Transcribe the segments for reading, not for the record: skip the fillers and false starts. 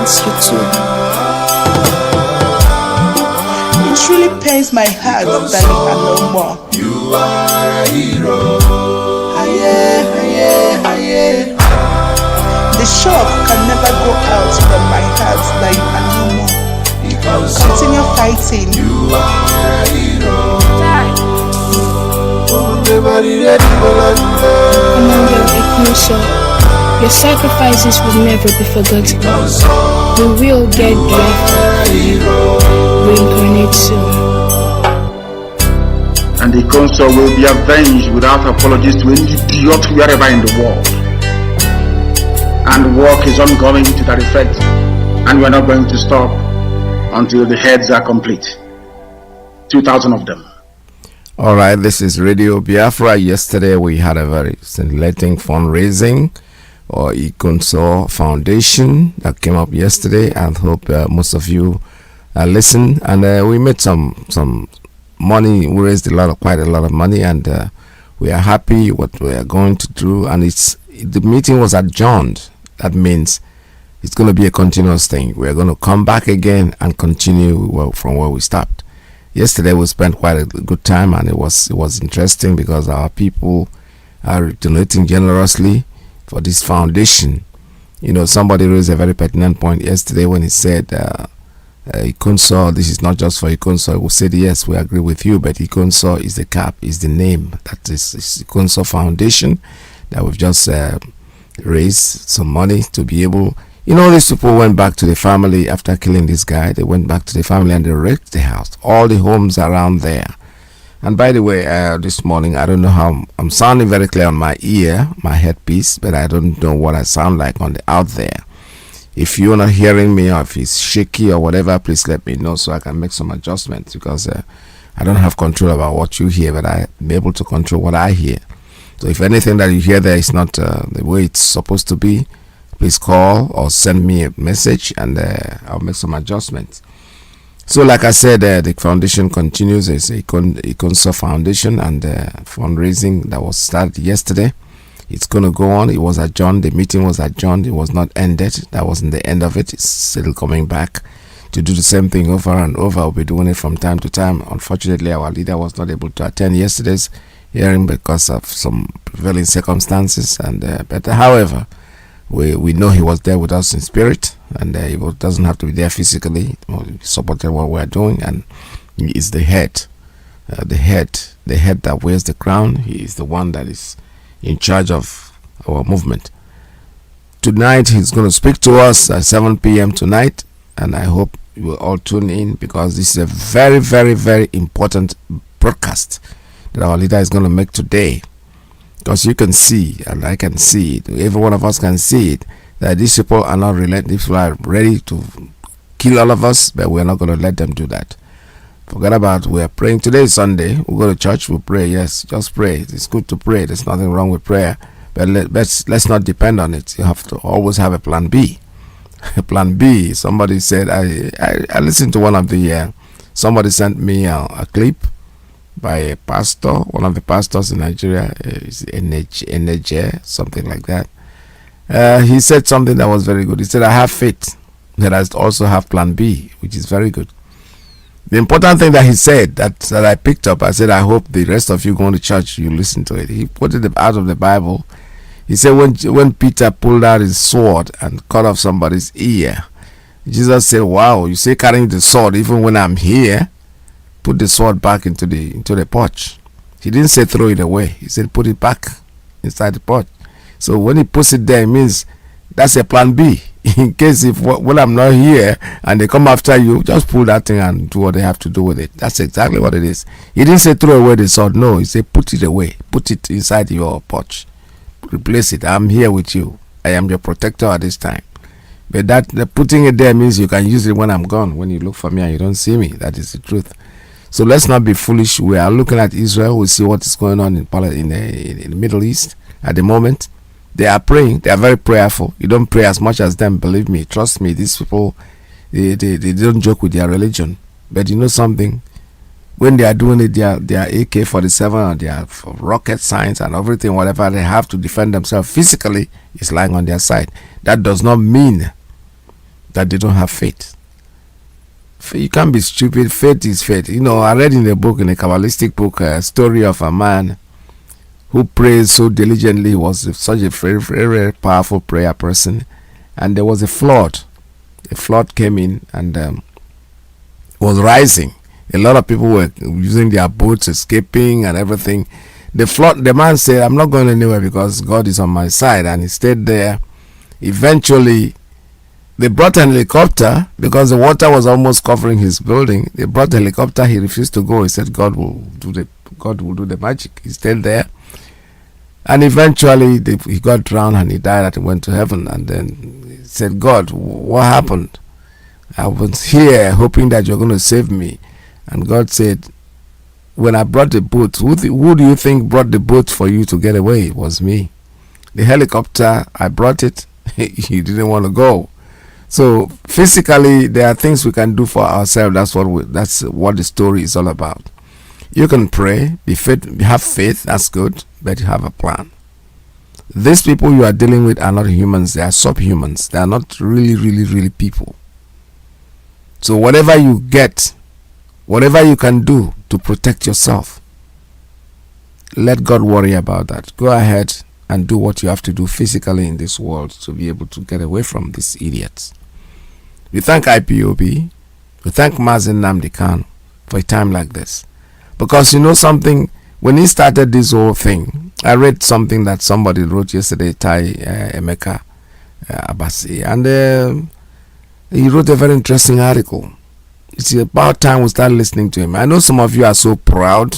wants you to. It really pains my heart that you are no more. You are a hero. The shock can never go out from my heart that you are no more. Continue fighting. You are a hero. Your sacrifices will never be forgotten. We will get Biafra. Reincarnate soon. And the council will be avenged without apologies to any idiot wherever in the world. And work is ongoing to that effect, and we're not going to stop until the heads are complete. 2,000 of them. All right, this is Radio Biafra. Yesterday we had a very scintillating fundraising or Ikonso Foundation that came up yesterday, and hope most of you listened. And we made some money. We raised quite a lot of money, and we are happy what we are going to do. And the meeting was adjourned. That means it's going to be a continuous thing. We are going to come back again and continue from where we stopped. Yesterday we spent quite a good time, and it was interesting because our people are donating generously for this foundation. You know, somebody raised a very pertinent point yesterday when he said Ikonso, this is not just for Ikonso. We said yes, we agree with you, but Ikonso is the cap, is the name. That is Ikonso Foundation that we've just raised some money to be able. You know, these people went back to the family after killing this guy. They went back to the family and they wrecked the house, all the homes around there. And by the way, this morning, I don't know how I'm sounding very clear on my ear, my headpiece, but I don't know what I sound like on the out there. If you're not hearing me, or if it's shaky or whatever, please let me know so I can make some adjustments, because I don't have control about what you hear, but I'm able to control what I hear. So if anything that you hear there is not the way it's supposed to be, please call or send me a message, and I'll make some adjustments. So like I said, the foundation continues. It's a Ikonso Foundation, and fundraising that was started yesterday. It's going to go on. It was adjourned. The meeting was adjourned. It was not ended. That wasn't the end of it. It's still coming back to do the same thing over and over. We'll be doing it from time to time. Unfortunately, our leader was not able to attend yesterday's hearing because of some prevailing circumstances. But however, we know he was there with us in spirit, and he doesn't have to be there physically. He supported what we're doing, and he is the head. The head that wears the crown. He is the one that is in charge of our movement. Tonight he's going to speak to us at 7 p.m. tonight, and I hope you will all tune in, because this is a very, very, very important broadcast that our leader is going to make today. Because you can see, and I can see it, every one of us can see it, that these people are not relentless. These people are ready to kill all of us, but we're not going to let them do that. Forget about, we are praying. Today is Sunday. We go to church, we pray. Yes, just pray. It's good to pray. There's nothing wrong with prayer. But let's not depend on it. You have to always have a plan B. A plan B. Somebody said, I listened to one of the, somebody sent me a clip by a pastor, one of the pastors in Nigeria, is NNAMDI'S, something like that. He said something that was very good. He said, I have faith, that I also have plan B, which is very good. The important thing that he said that I picked up, I said, I hope the rest of you going to church, you listen to it. He put it out of the Bible. He said when Peter pulled out his sword and cut off somebody's ear, Jesus said, wow, you say carrying the sword even when I'm here? Put the sword back into the pouch. He didn't say throw it away. He said put it back inside the pouch. So when he puts it there, it means that's a plan B. In case when I'm not here and they come after you, just pull that thing and do what they have to do with it. That's exactly what it is. He didn't say throw away the sword. No, he said put it away. Put it inside your pouch. Replace it. I'm here with you. I am your protector at this time. But the putting it there means you can use it when I'm gone. When you look for me and you don't see me. That is the truth. So let's not be foolish. We are looking at Israel. We see what is going on in the Middle East at the moment. They are praying. They are very prayerful. You don't pray as much as them. Believe me. Trust me. These people, they don't joke with their religion. But you know something? When they are doing it, their AK-47 and their rocket science and everything, whatever they have to defend themselves physically, is lying on their side. That does not mean that they don't have faith. You can't be stupid. Faith is faith. I read in a book, in a Kabbalistic book, a story of a man who prays so diligently. He was such a very, very, very powerful prayer person. And there was a flood. A flood came in and was rising. A lot of people were using their boats, escaping and everything. The man said, I'm not going anywhere because God is on my side. And he stayed there. Eventually, they brought an helicopter because the water was almost covering his building. They brought the helicopter. He refused to go. He said, God will do the magic. He stayed there. And eventually, he got drowned and he died and he went to heaven. And then he said, God, what happened? I was here hoping that you're going to save me. And God said, when I brought the boat, who do you think brought the boat for you to get away? It was me. The helicopter, I brought it. He didn't want to go. So physically, there are things we can do for ourselves. That's what the story is all about. You can pray, have faith, that's good, but you have a plan. These people you are dealing with are not humans, they are subhumans. They are not really, really, really people. So whatever you get, whatever you can do to protect yourself, let God worry about that. Go ahead and do what you have to do physically in this world to be able to get away from these idiots. We thank IPOB. We thank Mazi Nnamdi Kanu for a time like this. Because something, when he started this whole thing, I read something that somebody wrote yesterday, Emeka Abasi, and he wrote a very interesting article. It's about time we start listening to him. I know some of you are so proud.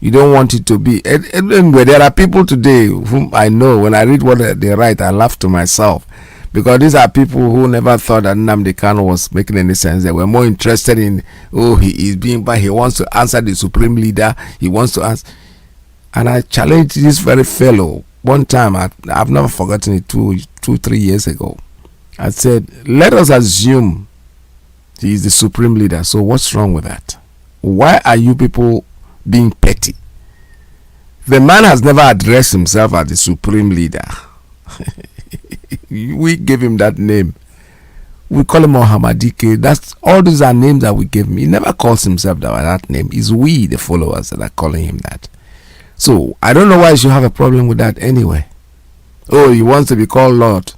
You don't want it to be. Anyway, there are people today whom I know, when I read what they write, I laugh to myself. Because these are people who never thought that Nnamdi Kanu was making any sense. They were more interested in, he is being bad. He wants to answer the supreme leader. He wants to answer. And I challenged this very fellow. One time, I've never forgotten it, 3 years ago. I said, let us assume he is the supreme leader. So what's wrong with that? Why are you people being petty? The man has never addressed himself as the supreme leader. We gave him that name. We call him Mazi Iyke. That's all. These are names that we gave him. He never calls himself that name. It's we, the followers, that are calling him that. So I don't know why you should have a problem with that anyway. He wants to be called Lord.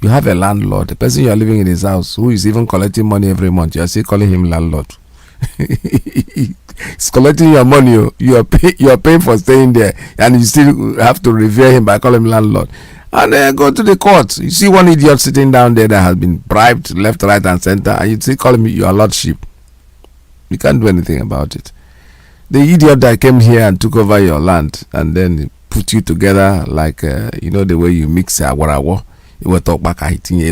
You have a landlord, the person you are living in his house, who is even collecting money every month. You are still calling him landlord. He's collecting your money. You are paying for staying there, and you still have to revere him by calling him landlord. And go to the court. You see one idiot sitting down there that has been bribed left, right, and center, and you still call him your lordship. You can't do anything about it. The idiot that came here and took over your land and then put you together like the way you mix awarawo. You talk back, everything. They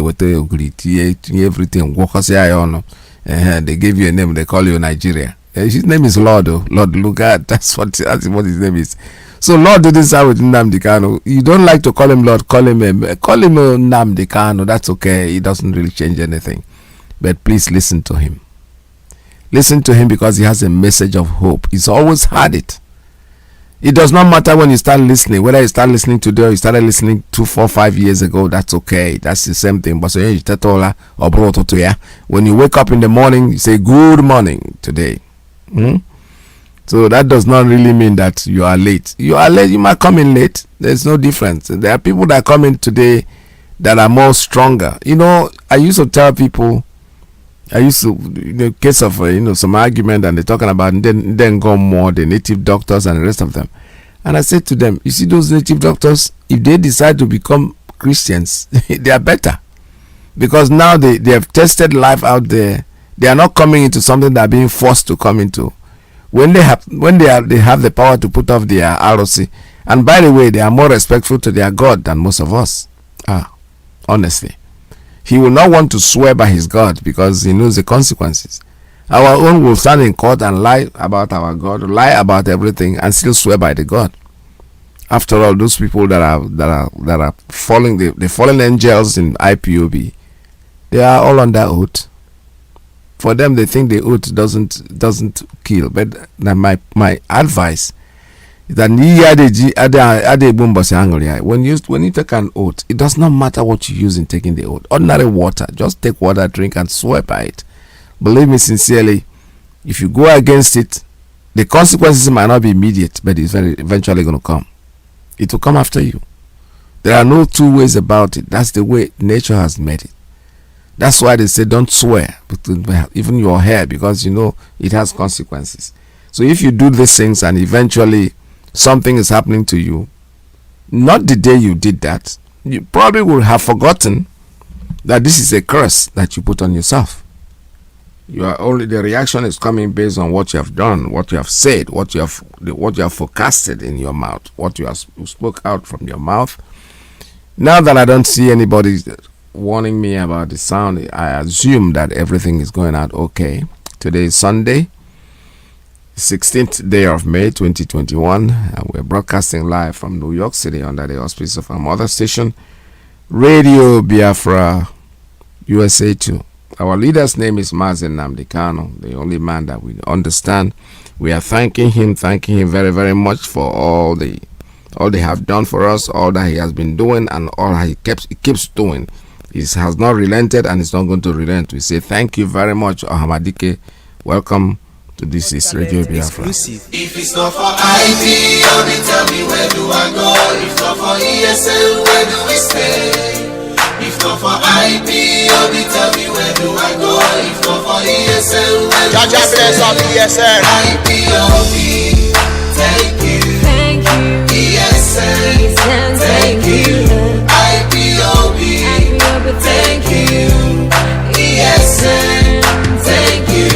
gave you a name. They call you Nigeria. His name is Lord. Lord Lugard. That's what his name is. So Lord didn't start with Nnamdi Kanu. You don't like to call him Lord. Call him Nnamdi Kanu. That's okay. It doesn't really change anything. But please listen to him. Listen to him because he has a message of hope. He's always had it. It does not matter when you start listening, whether you start listening today or you started listening 2, 4, 5 years ago. That's okay. That's the same thing. But when you wake up in the morning, you say good morning today. So that does not really mean that you are late. You are late. You might come in late. There's no difference. There are people that come in today that are more stronger. I used to tell people. In the case of some argument, and they're talking about then go more the native doctors and the rest of them, and I said to them, you see those native doctors, if they decide to become Christians, they are better, because now they have tested life out there. They are not coming into something they are being forced to come into. When they have the power to put off their ROC, and by the way, they are more respectful to their God than most of us. Honestly. He will not want to swear by his God because he knows the consequences. Our own will stand in court and lie about our God, lie about everything, and still swear by the God. After all, those people that are falling, the fallen angels in IPOB, they are all under oath. For them, they think the oath doesn't kill. But my advice When you take an oath, it does not matter what you use in taking the oath. Ordinary water, just take water, drink, and swear by it. Believe me sincerely, if you go against it, the consequences might not be immediate, but it's eventually going to come. It will come after you. There are no two ways about it. That's the way nature has made it. That's why they say don't swear, even your hair, because you know it has consequences. So if you do these things and eventually something is happening to you, not the day you did that, you probably will have forgotten that this is a curse that you put on yourself. The reaction is coming based on what you have done, what you have said, what you have forecasted in your mouth, what you spoke out from your mouth. Now that I don't see anybody warning me about the sound, I assume that everything is going out okay. Today is Sunday, 16th day of May 2021, and we're broadcasting live from New York City under the auspices of our mother station, Radio Biafra, USA 2. Our leader's name is Mazi Nnamdi Kanu, the only man that we understand. We are thanking him very, very much for all they have done for us, all that he has been doing, and all he keeps doing. He has not relented, and he's not going to relent. We say thank you very much, Nnamdi. Welcome to This is Radio Biafra. If it's not for IP, tell me where do I go? If not for ESL, where do we stay? If not for IP, tell me where do I go? If not for ESL, where do we stay? IPOB, thank you. Thank you. ESL, thank you. IPOB, thank you. ESL, thank you.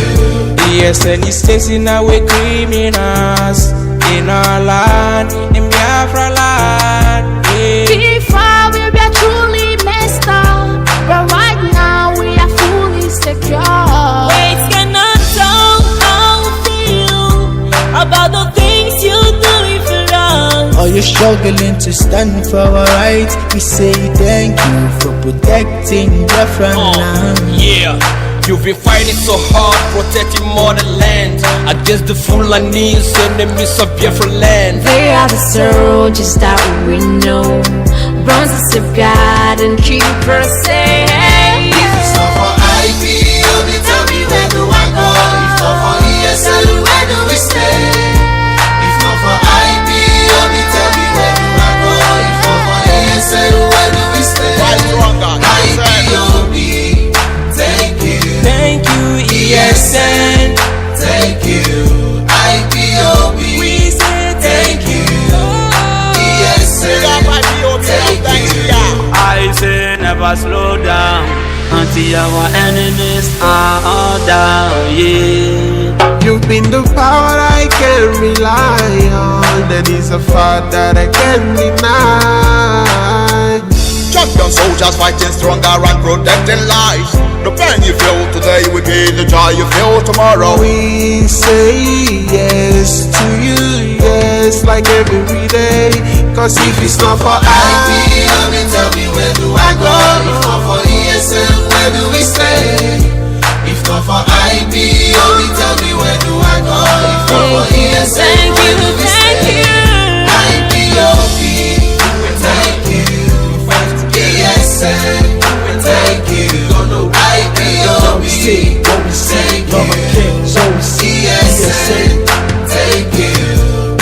ESN is chasing away criminals in our land, in Biafra land. Before we were truly messed up, but right now we are fully secure. Words cannot tell how I feel about the things you do for us. Are you struggling to stand for our rights? We say thank you for protecting Biafra land. Yeah. You've been fighting so hard, protecting motherland against the Fulanis, enemies of Biafra land. They are the soldiers that we know, bronze to safeguard and keep us safe. If it's not for IP, tell me where do I go? If not for ESL, where do we stay? If not for IP, tell me where do I go? If not for ESL, where do we stay? IPOB, thank you. Thank you, ESN. Thank you. IPOB, We say thank you. ESL, thank you. I say never slow down until our enemies are all down. Yeah. You've been the power I can rely on. That is a fact that I can't deny. Champion soldiers fighting stronger and protecting lives. The pain you feel today will be the joy you feel tomorrow. We say yes to you, yes, like every day. Cause if it's not for IP, tell me where do I go? If not for ESL, where do we stay? If not for IP, tell me where do I go? If not for ESL, where do we stay? IPOB, thank you. ESL, thank you. IPOB, thank you. ESL, thank you.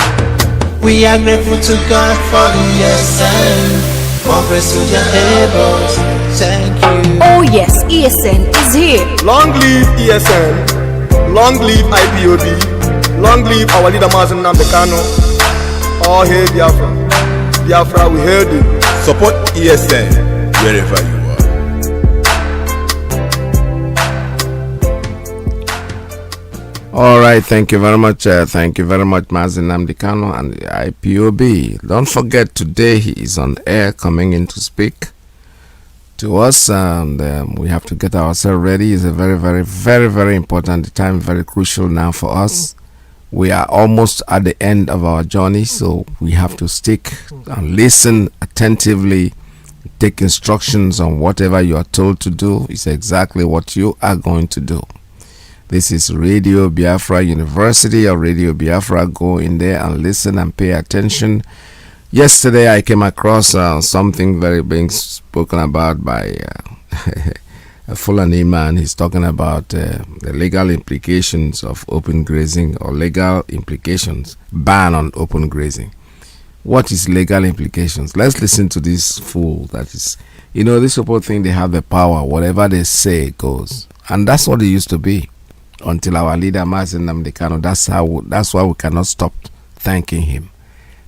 We are grateful to God for ESN. More praise to the heavens. Thank you. Oh yes, ESN is here. Long live ESN, long live IPOB, long live our leader Mazi Nnamdi Kanu. All hail Biafra. Biafra, we hail you. Support ESN wherever you are. All right, thank you very much. Thank you very much, Mazi Nnamdi Kanu and the IPOB. Don't forget, today he is on air coming in to speak to us, and we have to get ourselves ready. It's a very, very, very, very important time, very crucial now for us. We are almost at the end of our journey, so we have to stick and listen attentively, take instructions on whatever you are told to do. Is exactly what you are going to do. This is Radio Biafra University or Radio Biafra. Go in there and listen and pay attention. Yesterday I came across something very being spoken about by a Fulani man. He's talking about the legal implications of open grazing, or legal implications, ban on open grazing. What is legal implications? Let's listen to this fool that is, this people think they have the power. Whatever they say goes. And that's what it used to be until our leader Mazi Nnamdi Kanu. That's why we cannot stop thanking him,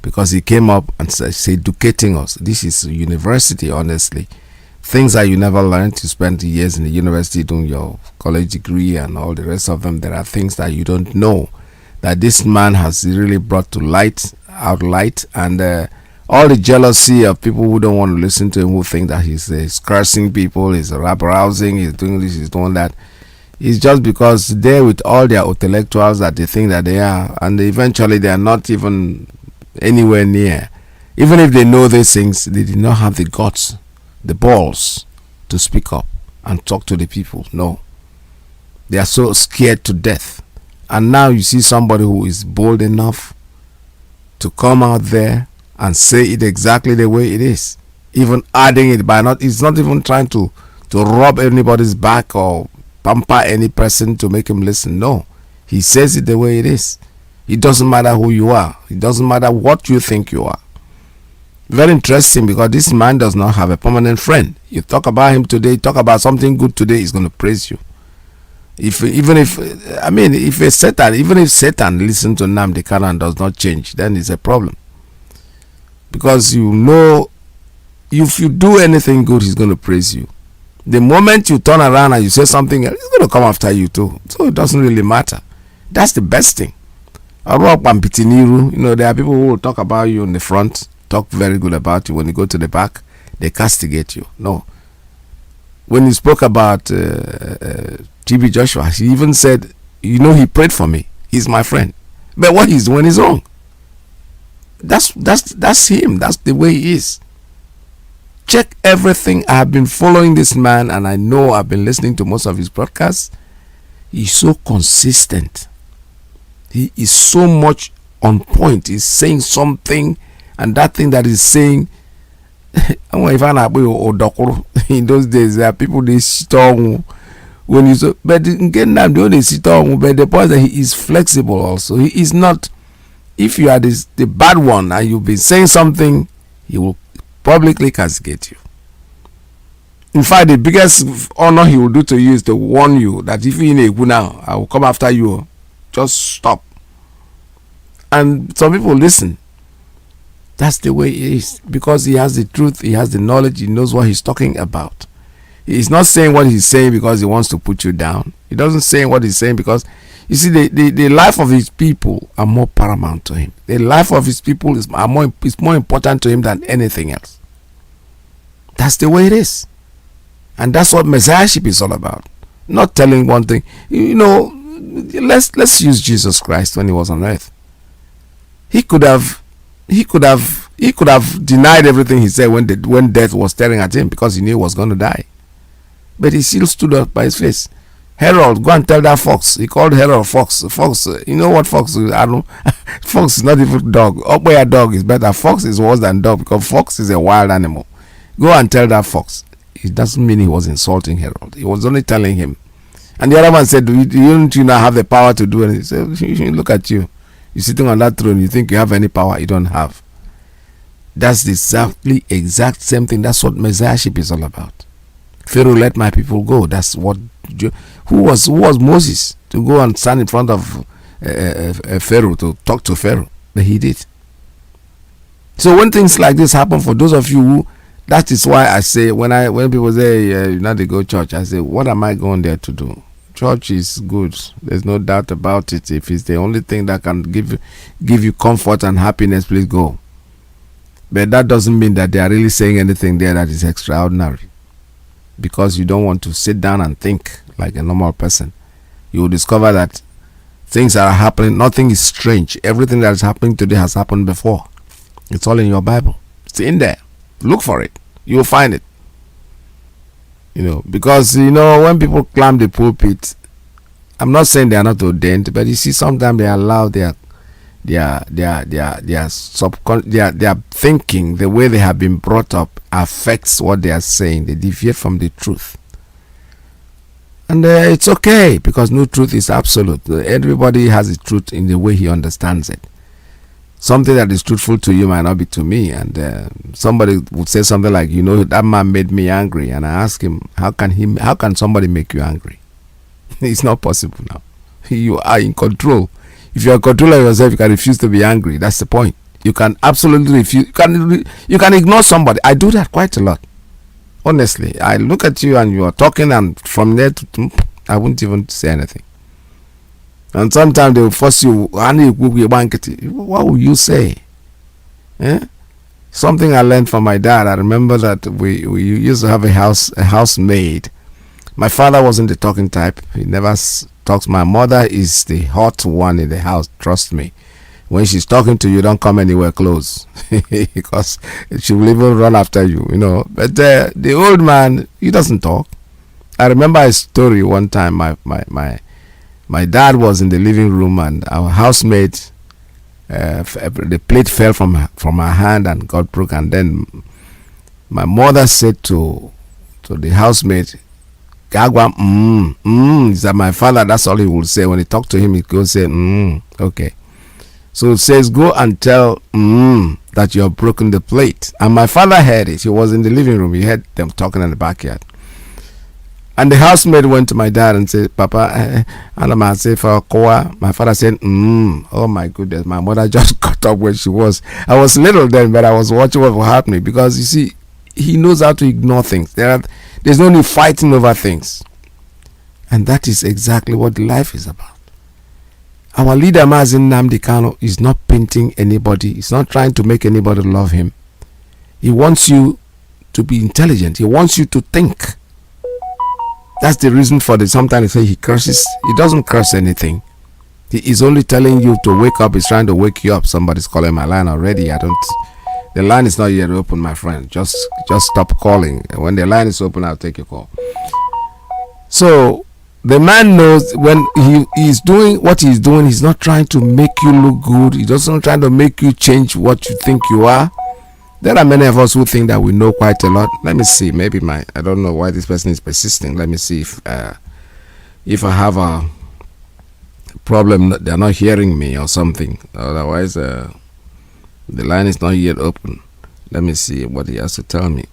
because he came up and said educating us. This is university, honestly. Things that you never learned. You spent years in the university doing your college degree and all the rest of them. There are things that you don't know that this man has really brought to light, and all the jealousy of people who don't want to listen to him, who think that he's cursing people, he's rabble-rousing, he's doing this, he's doing that. It's just because they're with all their intellectuals that they think that they are, and eventually they are not even anywhere near. Even if they know these things, they did not have the guts, the balls to speak up and talk to the people. No. They are so scared to death. And now you see somebody who is bold enough to come out there and say it exactly the way it is. Even adding it by he's not even trying to rub anybody's back or pamper any person to make him listen. No. He says it the way it is. It doesn't matter who you are. It doesn't matter what you think you are. Very interesting, because this man does not have a permanent friend. You talk about him today, talk about something good today, he's going to praise you. If Satan listens to Nnamdi Kanu and does not change, then it's a problem. Because if you do anything good, he's going to praise you. The moment you turn around and you say something else, he's going to come after you too. So it doesn't really matter. That's the best thing. There are people who will talk about you in the front, talk very good about you. When you go to the back, they castigate you. No. When he spoke about TB Joshua, he even said, he prayed for me. He's my friend. But what he's doing is wrong. That's him. That's the way he is. Check everything. I have been following this man, and I know I've been listening to most of his broadcasts. He's so consistent. He is so much on point. He's saying something, and that thing that he's saying, in those days there are people they strong when you so, but again now they only sit on, but the point that he is flexible also. He is not, if you are the bad one and you've been saying something, he will publicly castigate you. In fact, the biggest honor he will do to you is to warn you that if you're in a now, I will come after you. Just stop. And some people listen. That's the way it is, because he has the truth, he has the knowledge, he knows what he's talking about. He's not saying what he's saying because he wants to put you down. He doesn't say what he's saying because, you see, the life of his people are more paramount to him. The life of his people is more important to him than anything else. That's the way it is. And that's what messiahship is all about. Not telling one thing. Let's use Jesus Christ when he was on earth. He could have denied everything he said when death was staring at him, because he knew he was going to die. But he still stood up by his face. Herod, go and tell that fox. He called Herod fox. Fox, you know what fox is? I don't know. Fox is not even dog. Up where a dog is better. Fox is worse than dog, because fox is a wild animal. Go and tell that fox. It doesn't mean he was insulting Herod. He was only telling him. And the other man said, don't you not have the power to do anything? He said, look at you. You're sitting on that throne. You think you have any power? You don't have. That's the exact same thing. That's what messiahship is all about. Pharaoh, let my people go. That's what. Who was Moses to go and stand in front of Pharaoh to talk to Pharaoh? But he did. So when things like this happen, for those of you who, that is why I say when people say they go church, I say, what am I going there to do? Church is good. There's no doubt about it. If it's the only thing that can give you comfort and happiness, please go. But that doesn't mean that they are really saying anything there that is extraordinary. Because you don't want to sit down and think like a normal person. You will discover that things are happening. Nothing is strange. Everything that is happening today has happened before. It's all in your Bible. It's in there. Look for it. You will find it. Because when people climb the pulpit I'm not saying they are not ordained, but you see, sometimes they allow their thinking, the way they have been brought up, affects what they are saying. They deviate from the truth. And it's okay, because no truth is absolute. Everybody has the truth in the way he understands it. Something that is truthful to you might not be to me. And somebody would say something like, that man made me angry. And I ask him, how can somebody make you angry? It's not possible now. You are in control. If you are in control of yourself, you can refuse to be angry. That's the point. You can absolutely refuse. You can ignore somebody. I do that quite a lot. Honestly, I look at you and you are talking, and from there to I wouldn't even say anything. And sometimes they will force you. What will you say? Something I learned from my dad. I remember that we used to have a housemaid. My father wasn't the talking type. He never talks. My mother is the hot one in the house. Trust me. When she's talking to you, don't come anywhere close, because she will even run after you, But the old man, he doesn't talk. I remember a story one time. My dad was in the living room, and our housemaid, the plate fell from her hand and got broken. And then my mother said to the housemaid, "Gagwa, is that my father?" That's all he will say. When he talk to him, he goes say, okay. So it says, go and tell that you have broken the plate. And my father heard it. He was in the living room. He heard them talking in the backyard. And the housemaid went to my dad and said, "Papa, my father said, oh my goodness." My mother just got up where she was. I was little then, but I was watching what was happening, because you see, he knows how to ignore things. There's no need fighting over things. And that is exactly what life is about. Our leader, Mazi Nnamdi Kanu, is not painting anybody. He's not trying to make anybody love him. He wants you to be intelligent. He wants you to think. That's the reason for sometimes they say he curses. He doesn't curse anything. He is only telling you to wake up. He's trying to wake you up. Somebody's calling my line already. The line is not yet open, my friend. Just stop calling. When the line is open, I'll take your call. So the man knows when he is doing what he's doing, he's not trying to make you look good. He doesn't try to make you change what you think you are. There are many of us who think that we know quite a lot. Let me see. Maybe I don't know why this person is persisting. Let me see if I have a problem, they're not hearing me or something. Otherwise, the line is not yet open. Let me see what he has to tell me.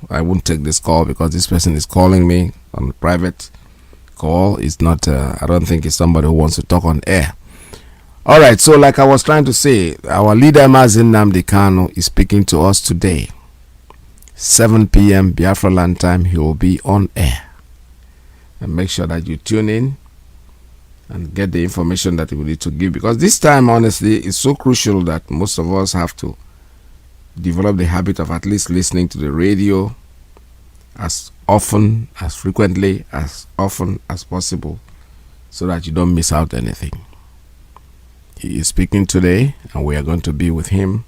I won't take this call because this person is calling me on a private call. It's not, I don't think it's somebody who wants to talk on air. All right, so like I was trying to say, our leader Mazi Nnamdi Kanu is speaking to us today. 7 p.m. Biafra land time, he will be on air. And make sure that you tune in and get the information that we need to give. Because this time, honestly, it's so crucial that most of us have to develop the habit of at least listening to the radio as often, as frequently, as often as possible, so that you don't miss out anything. He is speaking today, and we are going to be with him.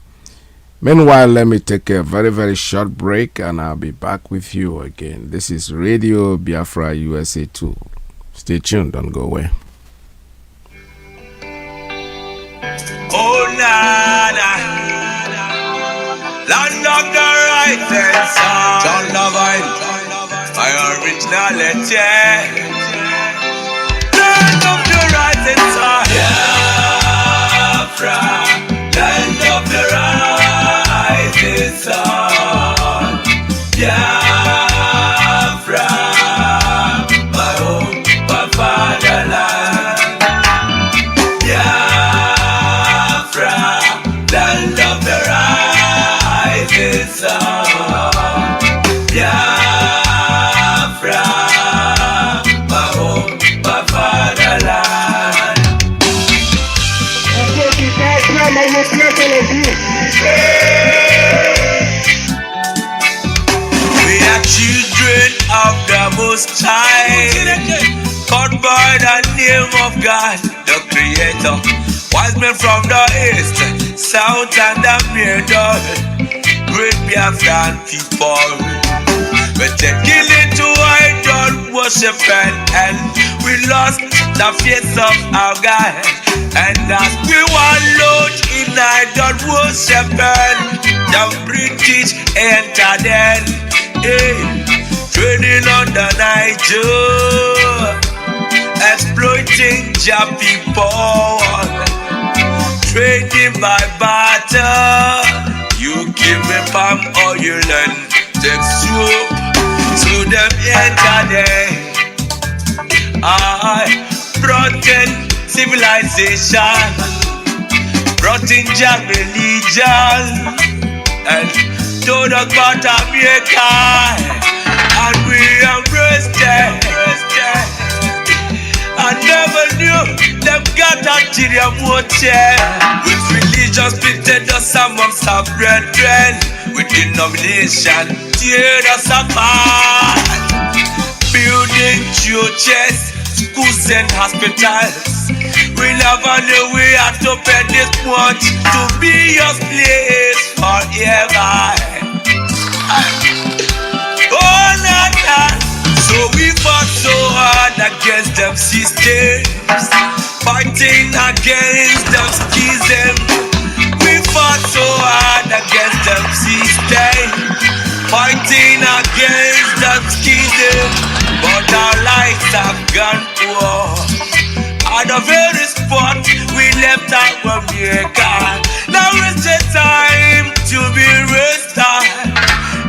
Meanwhile, let me take a very, very short break, and I'll be back with you again. This is Radio Biafra USA 2. Stay tuned, don't go away. Oh, nana, land of the rising sun, John Lavine, my originality. Land of the rising sun, Biafra, land of the rising sun, Biafra, my home, my fatherland. Biafra, land of the rising sun. Biafra, my home, my fatherland. We are children of the Most High, called by the name of God, the Creator. Wise men from the east, south, and the middle, great Biafran people. We're taking it to idol worship and we lost the face of our God. And as we wallowed in idol worship, the British entered in, trading on the Niger, exploiting your people, trading by barter. You give me palm oil and take soup, so them entered in. I brought in civilization, brought in your religion, and told us about America, and we embraced it. I never knew them got ulterior motive, with religion splitted us amongst our brethren, with denomination teared us apart, building churches, schools and hospitals. We never knew we had to pay this much to be your place forever. Oh, nah. So we fought so hard against them systems, fighting against them schism. We fought so hard against them systems, fighting against them schism. But our lives have gone poor. At the very spot we left our America. Now is the time to be restored.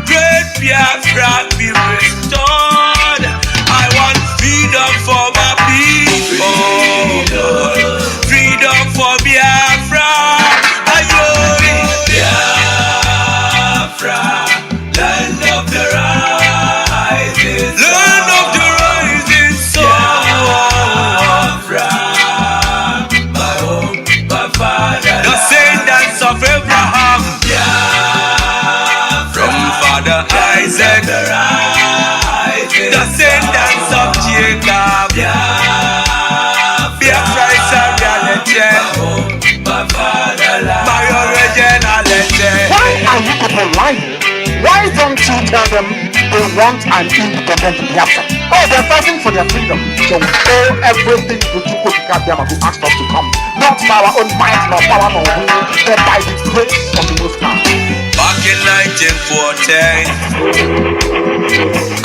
Great Biafra be restored. I want freedom for my people. Freedom for Biafra. Ayo, Biafra, land of the rising sun. Land of the rising sun. Biafra, my home, my father. The descendants of Abraham. Biafra, from Father Isaac. Descendants of Jacob. Biafra is a reality. My originality. Why are you people lying? Why don't you tell them they want an independent Biafra? Oh, they're fighting for their freedom. So we owe everything to Chukwuka who asked us to come. Not by our own might, nor power, nor will, but by the grace of the Most High. Back in 1914,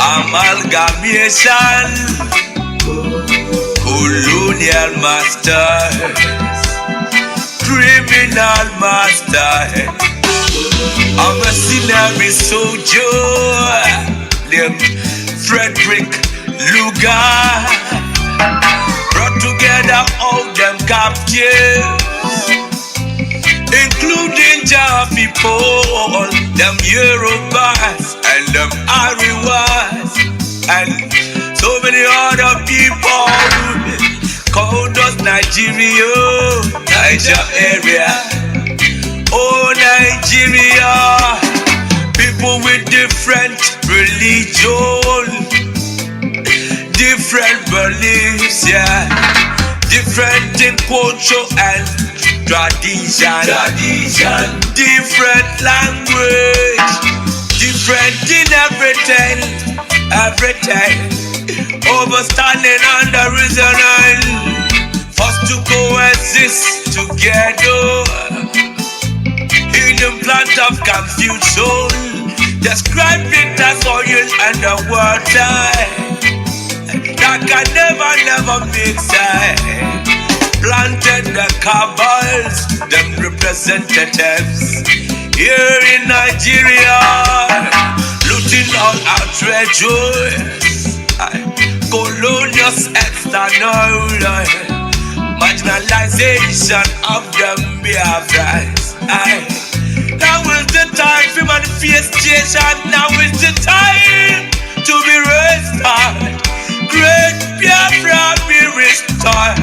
amalgamation, colonial masters, criminal masters, a mercenary soldier named Frederick Lugar brought together all them captives, including Jah people, them Yorubas and them Ariwas, and so many other people called us Nigeria, Niger area. Oh, Nigeria, people with different religion, different beliefs, yeah, different in culture and tradition, different language, different in everything, overstanding on the reason, forced to coexist together in the plant of confusion, describe it as oil and the water that can never mix it. Planted the cabals, them representatives here in Nigeria, looting all our treasures, colonial external marginalization of them Biafrans. Now is the time for manifestation. Now is the time to be restored. Great Biafra be restored.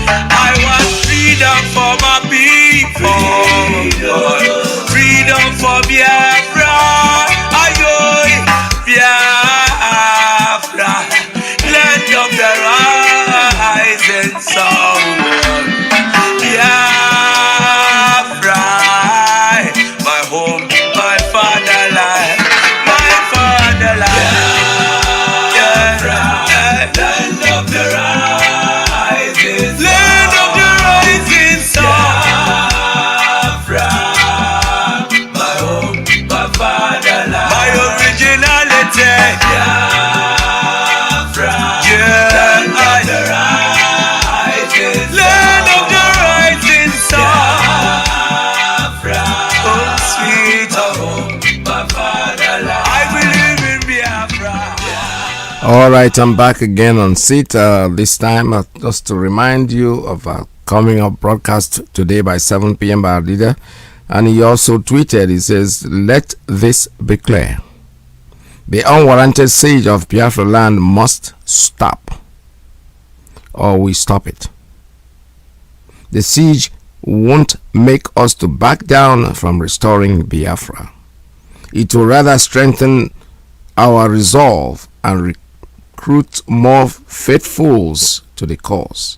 I want freedom for my people. Freedom for Biafra. Ayo, Biafra, land of the rising sun. Biafra, my home, my fatherland, my fatherland. Biafra, land of the rising sun. All right, I'm back again on seat. This time, just to remind you of our coming up broadcast today by 7 p.m. by our leader. And he also tweeted, he says, "Let this be clear. The unwarranted siege of Biafra land must stop, or we stop it. The siege won't make us to back down from restoring Biafra. It will rather strengthen our resolve and recruit more faithfuls to the cause.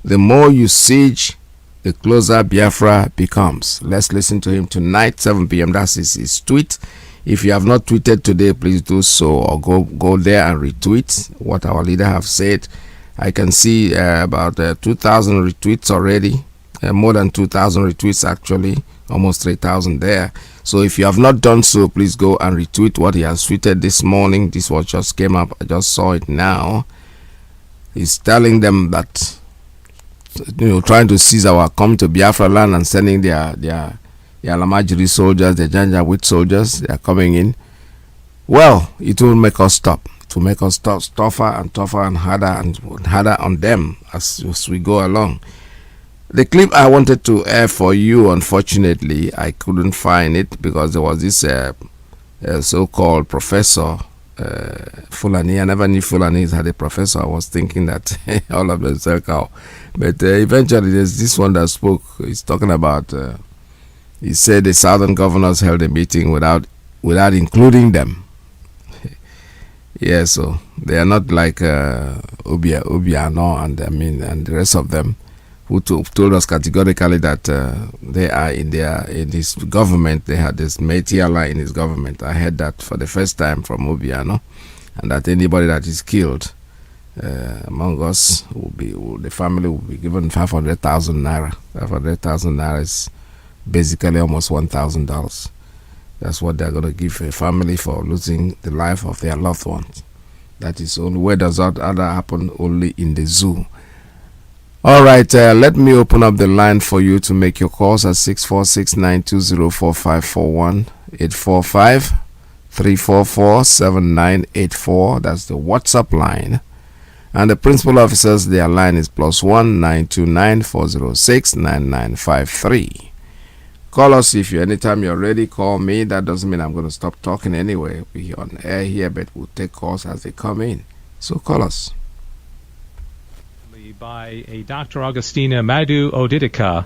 The more you siege, the closer Biafra becomes." Let's listen to him tonight, 7 p.m. That's his tweet. If you have not tweeted today, please do so, or go there and retweet what our leader have said. I can see about 2,000 retweets already, more than 2,000 retweets actually, almost 3,000 there. So if you have not done so, please go and retweet what he has tweeted this morning. This was just came up. I just saw it now. He's telling them that, trying to seize our come to Biafra land and sending their Lamajiri soldiers, the Janjaweed soldiers, they are coming in. Well, it will make us stop. It will make us tougher and tougher and harder on them as we go along. The clip I wanted to air for you, unfortunately, I couldn't find it because there was this so-called professor, Fulani. I never knew Fulanis had a professor. I was thinking that all of them sell cow. But eventually there's this one that spoke. He's talking about, he said the southern governors held a meeting without including them. Yeah, so they are not like Obiano and the rest of them, who told us categorically that they are in his government. They had this Métis ally in his government. I heard that for the first time from Obiano, and that anybody that is killed among us the family will be given 500,000 naira. 500,000 naira is basically almost $1,000. That's what they're going to give a family for losing the life of their loved ones. That is only, where does that other happen? Only in the zoo. All right, let me open up the line for you to make your calls at 646-920-4541, 845-344-7984. That's the WhatsApp line. And the principal officers, their line is +1 929 406 9953. Call us if you anytime you're ready. Call me. That doesn't mean I'm going to stop talking anyway. We're on air here, but we'll take calls as they come in. So call us. By a Dr. Augustina Madu Odidika,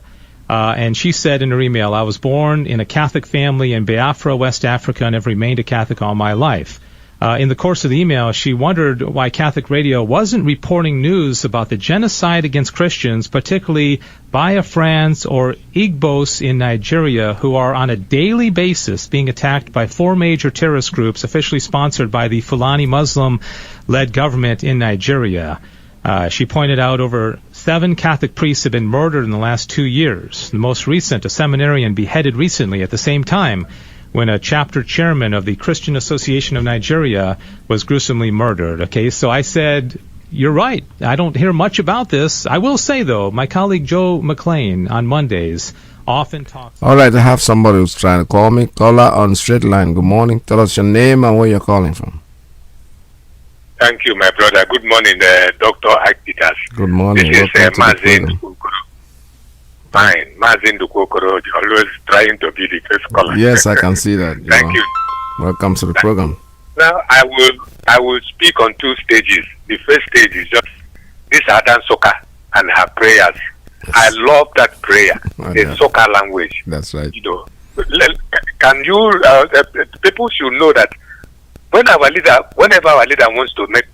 and she said in her email, "I was born in a Catholic family in Biafra, West Africa, and have remained a Catholic all my life." In the course of the email, she wondered why Catholic radio wasn't reporting news about the genocide against Christians, particularly Biafrans or Igbos in Nigeria, who are on a daily basis being attacked by 4 major terrorist groups officially sponsored by the Fulani Muslim-led government in Nigeria. She pointed out over 7 Catholic priests have been murdered in the last 2 years. The most recent, a seminarian beheaded recently at the same time when a chapter chairman of the Christian Association of Nigeria was gruesomely murdered. Okay, so I said, you're right. I don't hear much about this. I will say, though, my colleague Joe McLean on Mondays often talks... All right, I have somebody who's trying to call me. Caller on straight line. Good morning. Tell us your name and where you're calling from. Thank you, my brother. Good morning, Dr. Ike Peters. Good morning. This is Mazi Nnamdi Kanu. Fine. Mazi Nnamdi Kanu, always trying to be the first caller. Yes, I can see that. Thank you. Welcome to the program. Now, I will speak on 2 stages. The first stage is just this Adan Soka and her prayers. Yes. I love that prayer, the Soka language. That's right. Can you, people should know that whenever our leader wants to make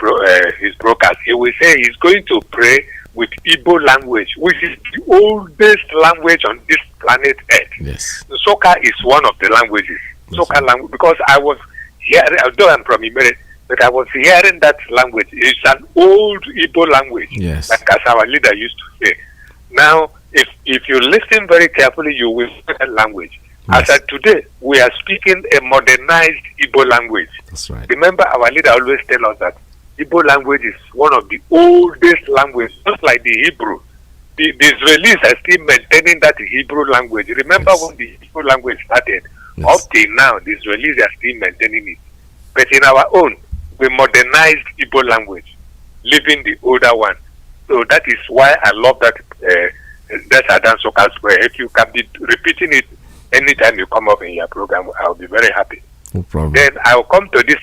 his broadcast, he will say he's going to pray with Igbo language, which is the oldest language on this planet Earth. Yes. Soka is one of the languages. Soka language, because I was hearing, although I'm from Imere, but I was hearing that language. It's an old Igbo language, yes, like as our leader used to say. Now, if you listen very carefully, you will hear that language. Yes. As of today, we are speaking a modernized Igbo language. That's right. Remember, our leader always tells us that Igbo language is one of the oldest languages, just like the Hebrew. The Israelis are still maintaining that Hebrew language. Remember when the Hebrew language started? Up till now, the Israelis are still maintaining it. But in our own, we modernized Igbo language, leaving the older one. So that is why I love that that's Adan Soka's way. If you can be repeating it anytime you come up in your program, I'll be very happy. No problem. Then I'll come to this.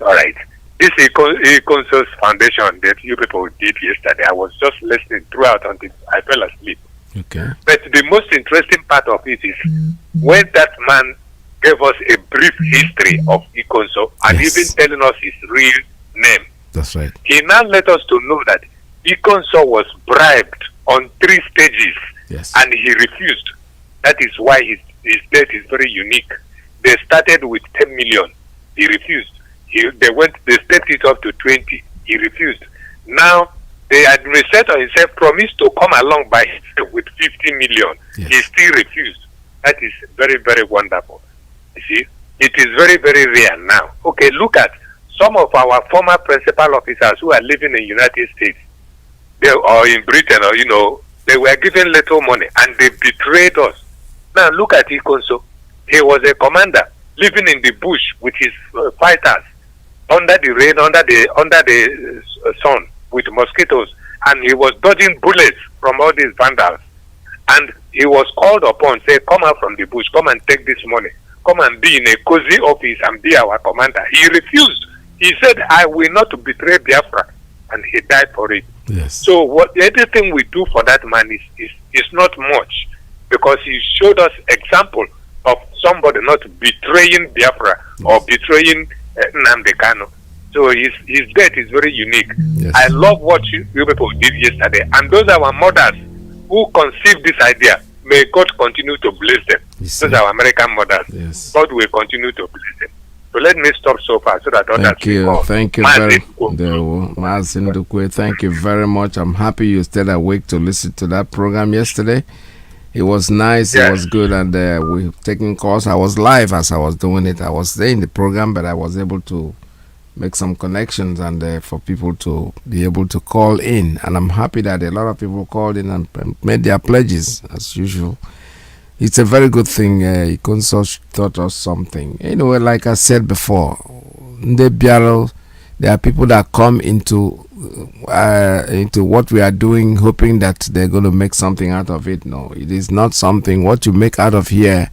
All right, this Ikonso's foundation that you people did yesterday. I was just listening throughout until I fell asleep. Okay. But the most interesting part of it is when that man gave us a brief history of Ikonso and even telling us his real name. That's right. He now let us to know that Ikonso was bribed on 3 stages, and he refused. That is why his death is very unique. They started with 10 million. He refused. They stepped it up to 20. He refused. Now, the administrator himself promised to come along by himself with 50 million. He still refused. That is very, very wonderful. You see, it is very, very rare now. Okay, look at some of our former principal officers who are living in the United States, or in Britain, or they were given little money and they betrayed us. Now look at Ikonso. He was a commander living in the bush with his fighters under the rain, under the sun with mosquitoes, and he was dodging bullets from all these vandals. And he was called upon, say, come out from the bush, come and take this money, come and be in a cozy office and be our commander. He refused. He said, I will not betray Biafra, and he died for it. Yes. So everything we do for that man is not much, because he showed us example of somebody not betraying Biafra or betraying Nnamdi Kanu. So his death is very unique. Yes. I love what you people did yesterday, and those are our mothers who conceived this idea. May God continue to bless them. Those are our American mothers. Yes. God will continue to bless them. So let me stop so far so that others Thank you. will Thank you very Mazi Nnamdi. Thank you very much. I'm happy you stayed awake to listen to that program yesterday. It was nice. It was good, and we taking calls. I was live as I was doing it. I was there in the program, but I was able to make some connections and for people to be able to call in. And I'm happy that a lot of people called in and made their pledges as usual. It's a very good thing. Ikonso taught us something. Anyway, like I said before, there are people that come into what we are doing, hoping that they're going to make something out of it. No, it is not something. What you make out of here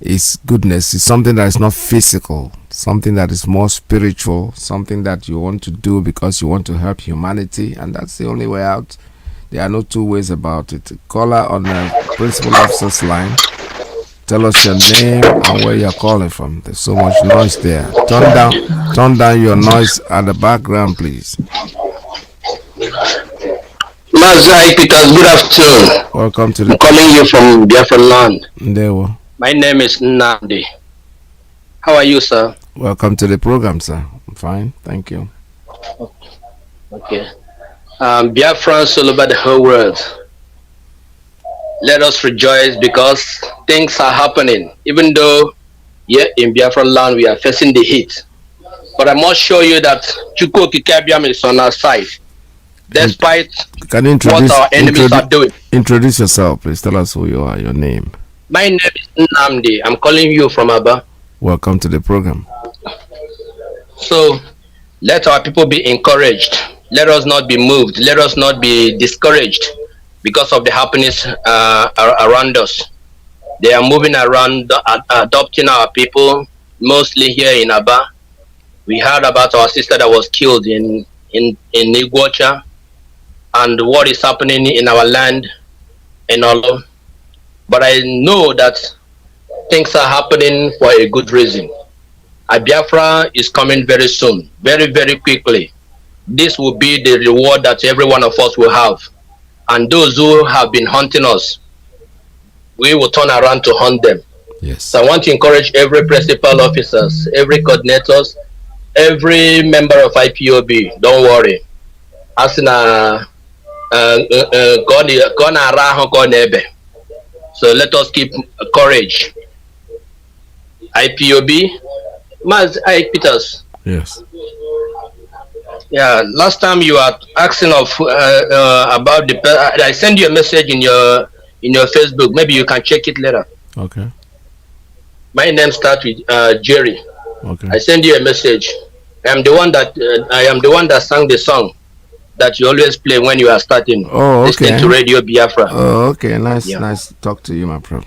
is goodness. It's something that is not physical, something that is more spiritual, something that you want to do because you want to help humanity, and that's the only way out. There are no two ways about it. Caller on the principal officer's line. Tell us your name and where you're calling from. There's so much noise there. Turn down your noise at the background, please. Mazi Iyke, good afternoon. Welcome to the. I'm calling you from Biafra land. There we. My name is Nnamdi. How are you, sir? Welcome to the program, sir. I'm fine, thank you. Okay. Biafrans all over the whole world, let us rejoice because things are happening. Even though here in Biafra land we are facing the heat, but I must show you that Chukwu Kikabiam is on our side, despite what our enemies are doing. Introduce yourself, please. Tell us who you are, your name. My name is Nnamdi. I'm calling you from Aba. Welcome to the program. So let our people be encouraged. Let us not be moved. Let us not be discouraged because of the happiness around us. They are moving around, adopting our people, mostly here in Aba. We heard about our sister that was killed in Iguacha, and what is happening in our land and all. But I know that things are happening for a good reason. Biafra is coming very soon, very, very quickly. This will be the reward that every one of us will have. And those who have been hunting us, we will turn around to hunt them. Yes. So I want to encourage every principal officers, every coordinators, every member of IPOB, don't worry. So let us keep courage. IPOB, Mazi Iyke. Yes. Yeah, last time you were asking of about the. I sent you a message in your Facebook. Maybe you can check it later. Okay. My name starts with Jerry. Okay. I send you a message. I am the one that sang the song that you always play when you are starting listening to Radio Biafra. Oh, okay. Nice to talk to you, my bro.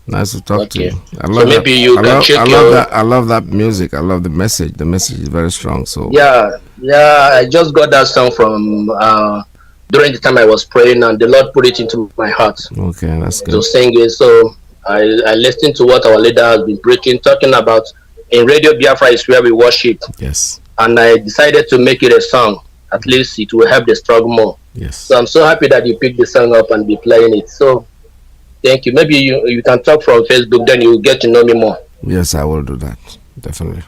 Nice to talk to you. I love maybe you can check I love that music. I love the message. The message is very strong. So yeah. I just got that song from during the time I was praying, and the Lord put it into my heart. Okay, that's good. To sing it. So I listened to what our leader has been preaching, talking about in Radio Biafra is where we worship. Yes. And I decided to make it a song. At least it will help the struggle more. Yes. So I'm so happy that you picked the song up and be playing it. So thank you. Maybe you can talk from Facebook, then you will get to know me more. Yes, I will do that. Definitely.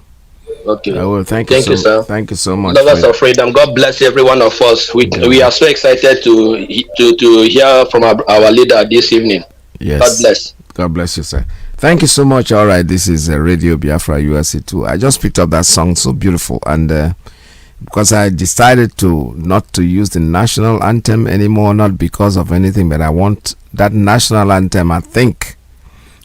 Okay. I will. Thank you, sir. Thank you so much. Lovers of freedom. God bless every one of us. We are so excited to hear from our leader this evening. Yes. God bless. God bless you, sir. Thank you so much. All right, this is Radio Biafra USA 2. I just picked up that song, so beautiful, and because I decided not to use the national anthem anymore, not because of anything, but I want that national anthem, I think,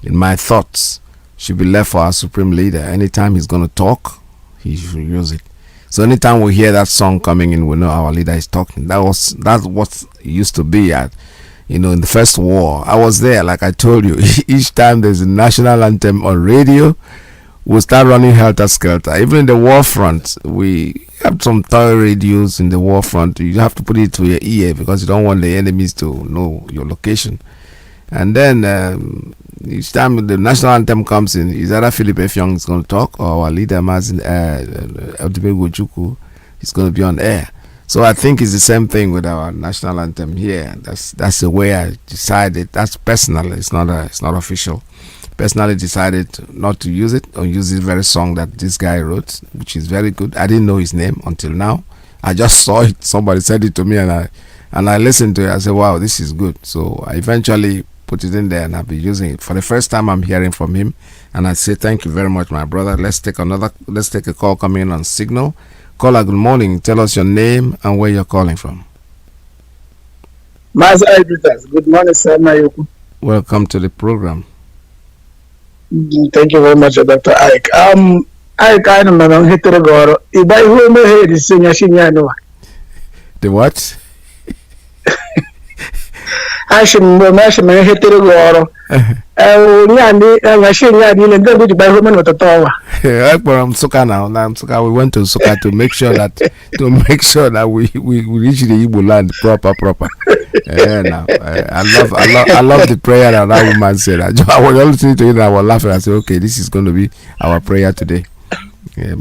in my thoughts, should be left for our supreme leader. Anytime he's going to talk, he should use it. So anytime we hear that song coming in, we know our leader is talking. That's what it used to be at, in the first war. I was there, like I told you. Each time there's a national anthem on radio, we'll start running helter-skelter. Even in the war front, we have some toy radios in the war front. You have to put it to your ear because you don't want the enemies to know your location. And then each time the national anthem comes in, is either Philip F. Young is going to talk, or our leader Mazi Nnamdi is going to be on air. So I think it's the same thing with our national anthem here. That's the way I decided. That's personal. It's not official. Personally decided not to use it, or use this very song that this guy wrote, which is very good. I didn't know his name until now. I just saw it. Somebody said it to me, and I listened to it. I said, wow, this is good. So I eventually put it in there, and I'll be using it. For the first time, I'm hearing from him, and I say thank you very much, my brother. Let's take a call coming in on Signal. Caller, good morning. Tell us your name and where you're calling from. Mazi Iyke, good morning, sir. Welcome to the program. Thank you very much, Dr. Ike. Ike, I don't know, Heterogoro. If I who may hear this sing, the what? I should mention Heterogoro. We went to Suka to make sure that we reach the Igbo land proper. I love the prayer that woman said. I was listening to it and I was laughing. I said, okay, this is going to be our prayer today. You have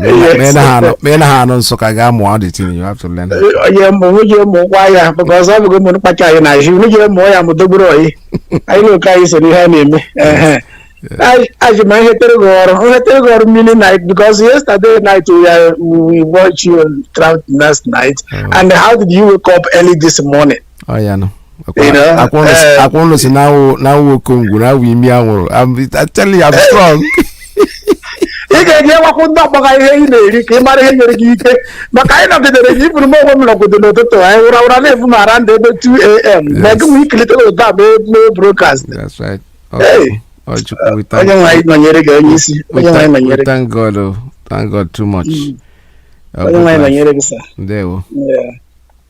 to learn. Because I'm going to put you meaning night, because yesterday night we watched you throughout last night. And how did you wake up early this morning? Oh yeah, no. I want to say now we come. Now we me. I tell you, I'm strong. You can hear what could not buy any came out here. But I know that the people more of the Loto. I would have from around 2 a.m. Like a week little no broadcast. That's right. Hey. We thank God. Thank God too much.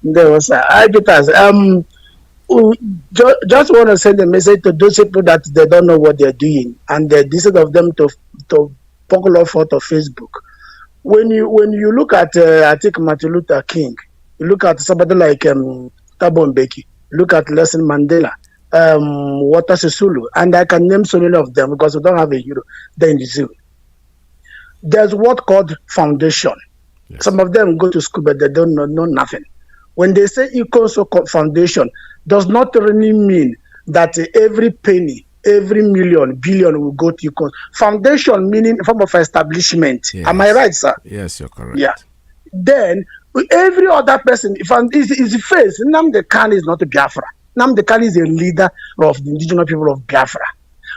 There was just want to send a message to those people that they don't know what they're doing, and they decide of them to popular photo Facebook. When you look at I think Martin Luther King, you look at somebody like Thabo Mbeki, look at Nelson Mandela, Walter Sisulu, and I can name so many of them because we don't have a hero there in the zoo. There's what called foundation. Yes. Some of them go to school, but they don't know nothing. When they say Icon Foundation, does not really mean that every penny, every million, billion will go to Icon. Foundation meaning form of establishment. Yes. Am I right, sir? Yes, you're correct. Yeah. Then every other person, if is face, Nnamdi Kanu is not a Biafra. Nnamdi Kanu is a leader of the indigenous people of Biafra.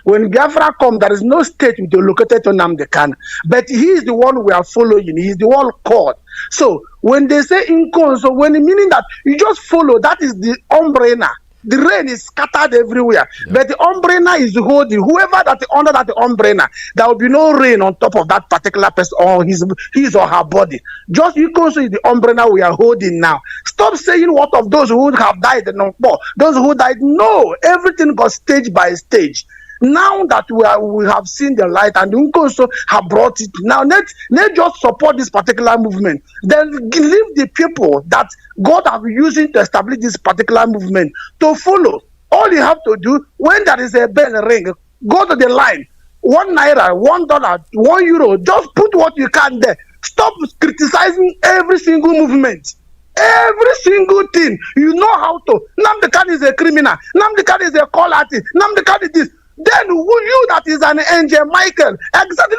When Biafra comes, there is no state with the located to Nnamdi Kanu, but he is the one we are following. He is the one called. So when they say Inko, so when meaning that you just follow, that is the umbrella The rain is scattered everywhere, but the umbrella is holding. Whoever that under that umbrella, there will be no rain on top of that particular person or his or her body. Just you consider the umbrella we are holding now. Stop saying what of those who have died, those who died. No, everything got stage by stage. Now that we have seen the light and Nkoso have brought it, now let's just support this particular movement. Then leave the people that God have using to establish this particular movement to follow. All you have to do, when there is a bell ring, go to the line. $1, $1, €1. Just put what you can there. Stop criticizing every single movement. Every single thing. You know how to. Nnamdi Kanu is a criminal. Nnamdi Kanu is a call artist. Nnamdi Kanu is this. Then you that is an angel, Michael, exactly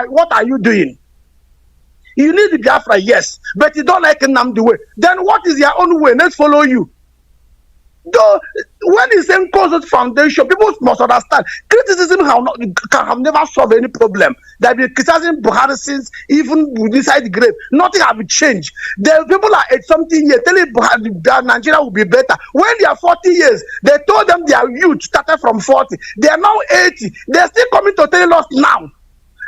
what are you doing? You need the Biafra, yes, but you don't like Nnamdi way. Then what is your own way? Let's follow you. Though, when it's in Nkoso's foundation, people must understand criticism can have never solved any problem. They have been criticizing Buhari since even inside the grave. Nothing have changed. The people are at something here telling Buhari that Nigeria will be better. When they are 40 years, they told them their youth started from 40. They are now 80. They are still coming to tell us now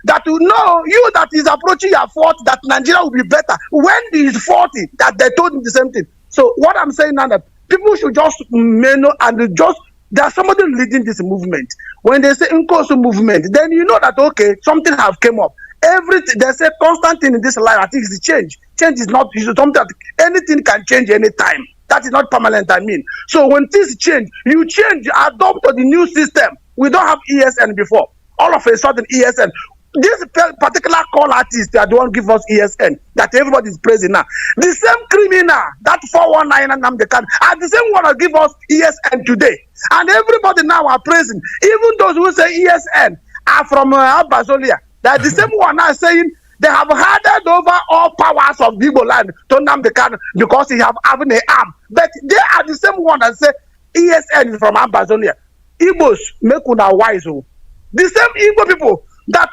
that you know you that is approaching your 40 that Nigeria will be better. When he is 40, that they told him the same thing. So what I'm saying now that people should just know and just there's somebody leading this movement. When they say Nkoso movement, then you know that okay, something have came up. Everything they say constant thing in this life, I think is change. Change is not something that anything can change anytime. That is not permanent, I mean. So when things change, you change, adopt to the new system. We don't have ESN before. All of a sudden ESN. This particular call artist, they don't give us ESN that everybody is praising now. The same criminal, that 419 and Nnamdi Kanu, are the same one that give us ESN today. And everybody now are praising. Even those who say ESN are from Abazolia. They're the same one now saying they have handed over all powers of the Igbo land to Nnamdi Kanu because he have having an arm. But they are the same one that say ESN is from Abazolia. Igbos make una wise. The same Igbo people that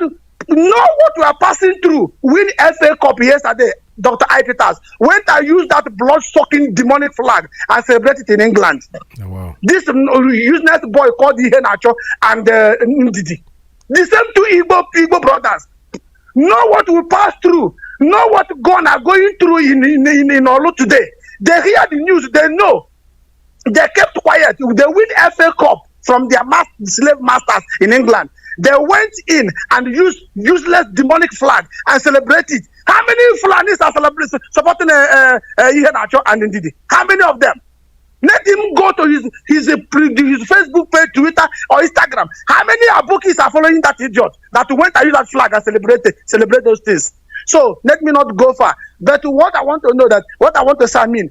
know what we are passing through. Win FA Cup yesterday, Dr. I. Peters went and used that blood-sucking demonic flag and celebrated it in England. Oh, wow. This useless boy called Ihe Nacho and Ndidi. The same two Igbo brothers know what we pass through, know what God are going through in Olu today. They hear the news, they know. They kept quiet. They win FA Cup from their slave masters in England. They went in and used useless demonic flag and celebrated. How many Fulanis are supporting Ihe Nacho and Ndidi? How many of them? Let him go to his Facebook page, Twitter, or Instagram. How many Abukis are following that idiot that went and used that flag and celebrate those things? So let me not go far. But what I want to know that what I want to say, I mean,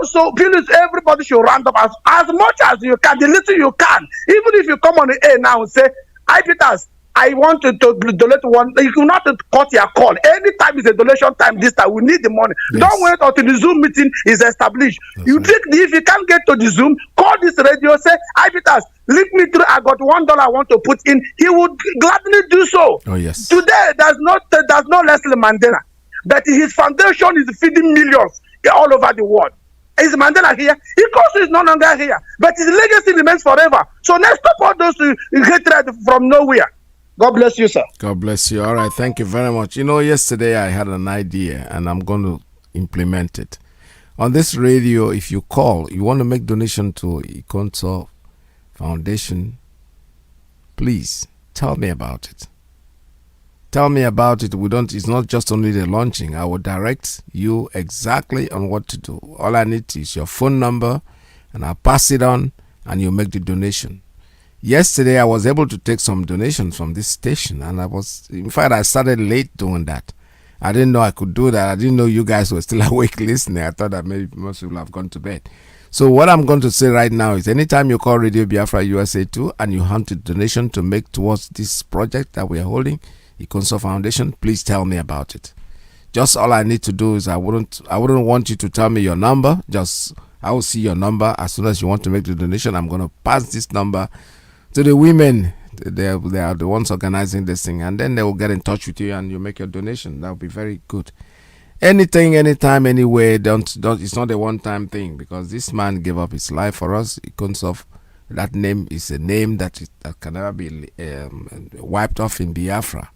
so please, everybody should round up as much as you can, the little you can. Even if you come on the air now and say, I Peters, I want to donate one. You cannot cut your call. Anytime is a donation time this time. We need the money. Yes. Don't wait until the Zoom meeting is established. That's you right. If you can't get to the Zoom, call this radio, say, I Peters, link me through. I got $1 I want to put in. He would gladly do so. Oh, yes. Today, there's no Leslie Mandela. But his foundation is feeding millions all over the world. Is Mandela here? He also is no longer here. But his legacy remains forever. So let's stop all those hatred from nowhere. God bless you, sir. God bless you. All right. Thank you very much. You know, yesterday I had an idea and I'm going to implement it. On this radio, if you call, you want to make donation to Ikonso Foundation, please tell me about it. Tell me about it. It's not just only the launching. I will direct you exactly on what to do. All I need is your phone number and I'll pass it on and you make the donation. Yesterday, I was able to take some donations from this station and I started late doing that. I didn't know I could do that. I didn't know you guys were still awake listening. I thought that maybe most people have gone to bed. So what I'm going to say right now is anytime you call Radio Biafra USA 2 and you want a donation to make towards this project that we are holding, Ikonso Foundation, please tell me about it. Just all I need to do is I wouldn't want you to tell me your number. Just I will see your number as soon as you want to make the donation. I'm going to pass this number to the women. They are the ones organizing this thing, and then they will get in touch with you and you make your donation. That will be very good. anything, anytime, anywhere. Don't. It's not a one-time thing, because this man gave up his life for us. Ikonsof, that name is a name that can never be wiped off in Biafra.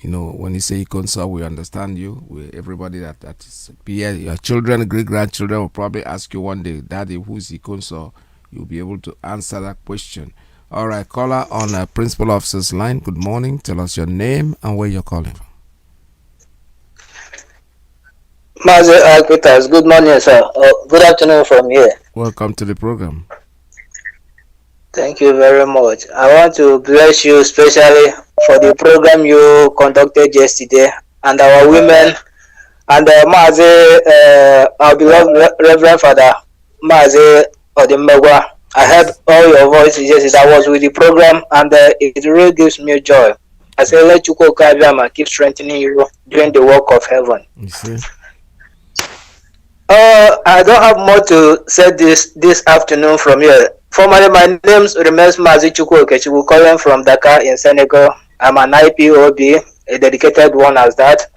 You know, when you say Ikonsof, we understand you. Everybody that is here, your children, great-grandchildren will probably ask you one day, Daddy, who's Ikonsof? You'll be able to answer that question. All right, caller on Principal Officer's line. Good morning. Tell us your name and where you're calling from. Mazi Iyke, good morning, sir. Good afternoon from here. Welcome to the program. Thank you very much. I want to bless you especially for the program you conducted yesterday, and our women, and our beloved Reverend Father Mazi Odimegwa. I heard all your voices yesterday. I was with the program, and it really gives me joy. I say, let you go, Kabiama, keep strengthening you doing the work of heaven. You see? I don't have more to say this afternoon from here. Formally, my name remains Mazi Iyke, calling from Dakar in Senegal. I'm an IPOB, a dedicated one as that.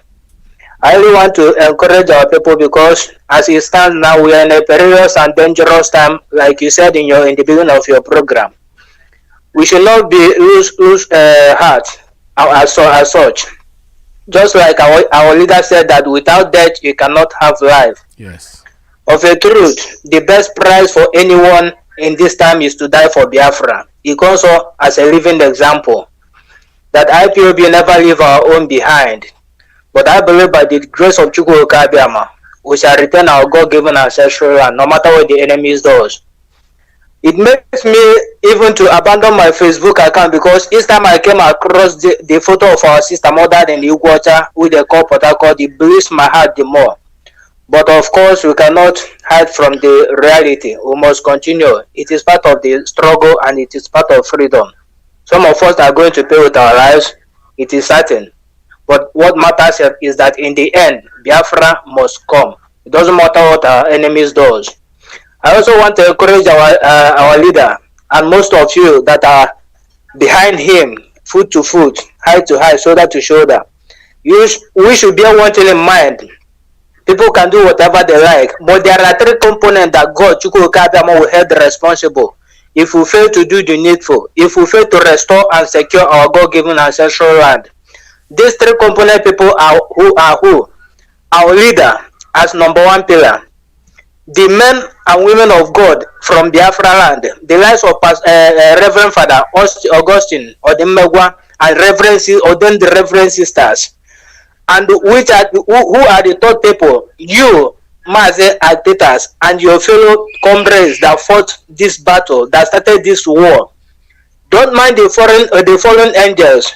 I really want to encourage our people, because as it stands now, we are in a perilous and dangerous time, like you said in the beginning of your program. We should not lose heart as such. Just like our leader said that without death you cannot have life. Yes. Of a truth, the best prize for anyone in this time is to die for Biafra. It also as a living example that IPOB never leave our own behind. But I believe by the grace of Chukwu Kabiama, we shall return our God-given ancestral land, no matter what the enemies does. It makes me even to abandon my Facebook account, because each time I came across the photo of our sister mother in Ugwacha with the call protocol, it bleeds my heart the more. But of course, we cannot hide from the reality. We must continue. It is part of the struggle, and it is part of freedom. Some of us are going to pay with our lives. It is certain. But what matters is that in the end, Biafra must come. It doesn't matter what our enemies do. I also want to encourage our leader and most of you that are behind him, foot to foot, height to height, shoulder to shoulder. We should bear one thing in mind. People can do whatever they like, but there are three components that God, Chukwu Kabiama, will hold responsible. If we fail to do the needful, if we fail to restore and secure our God-given ancestral land, these three component people are who? Our leader as number one pillar. The men and women of God from Biafra land, the likes of Reverend Father Augustine Odimegwa and ordained the Reverend Sisters, and who are the third people? You, Mazi Iyke, and your fellow comrades that fought this battle, that started this war. Don't mind the fallen angels.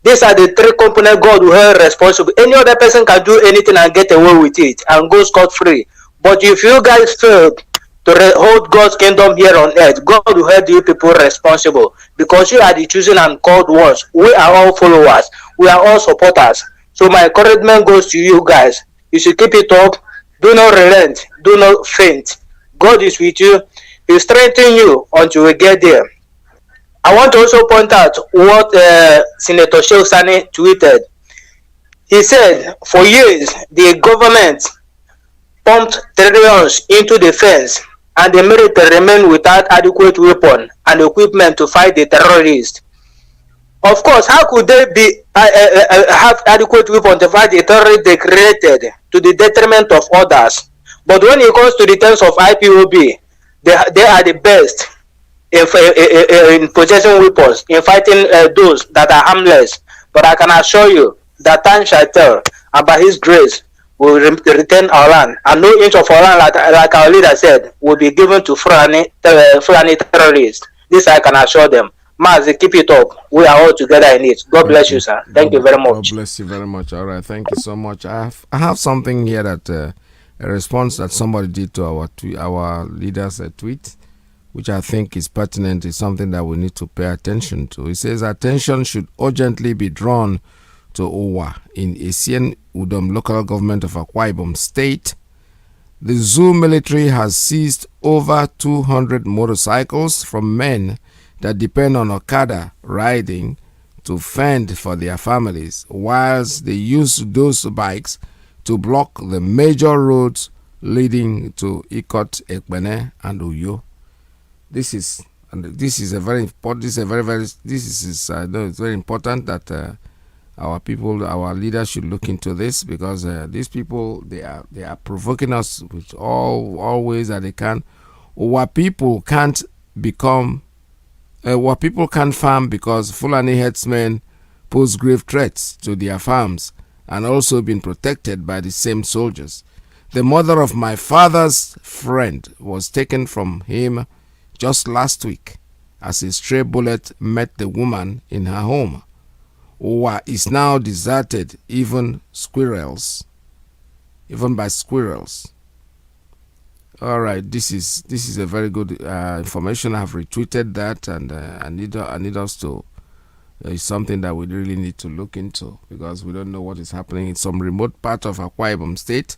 These are the three components God will hold responsible. Any other person can do anything and get away with it and go scot-free. But if you guys fail to hold God's kingdom here on earth, God will hold you people responsible, because you are the chosen and called ones. We are all followers. We are all supporters. So my encouragement goes to you guys. You should keep it up. Do not relent. Do not faint. God is with you. He will strengthen you until we get there. I want to also point out what Senator Sheikh Sani tweeted. He said, for years, the government pumped trillions into defense, and the military remained without adequate weapon and equipment to fight the terrorists. Of course, how could they have adequate weapon to fight the terrorists they created to the detriment of others? But when it comes to the terms of IPOB, they are the best in possessing weapons, in fighting those that are harmless. But I can assure you that time shall tell, and by His grace, we will return our land, and no inch of our land, like our leader said, will be given to Fulani terrorists. This I can assure them. Mazi, keep it up. We are all together in it. God bless you, sir. Thank you very much. God bless you very much. All right, thank you so much. I have something here that a response that somebody did to our leader's tweet, which I think is pertinent, is something that we need to pay attention to. It says attention should urgently be drawn to Owa in Esien Udom local government of Akwa Ibom State. The zoo military has seized over 200 motorcycles from men that depend on Okada riding to fend for their families, whilst they use those bikes to block the major roads leading to Ikot, Ekpene, and Uyo. This is a very important. I know it's very important that our people, our leaders should look into this, because these people, they are provoking us with all ways that they can. What people can't become, what people can't farm because Fulani headsmen pose grave threats to their farms and also been protected by the same soldiers. The mother of my father's friend was taken from him just last week as a stray bullet met the woman in her home. Owa is now deserted even by squirrels. All right, this is a very good information. I have retweeted that, and I need us to. It's something that we really need to look into, because we don't know what is happening in some remote part of Akwa Ibom State.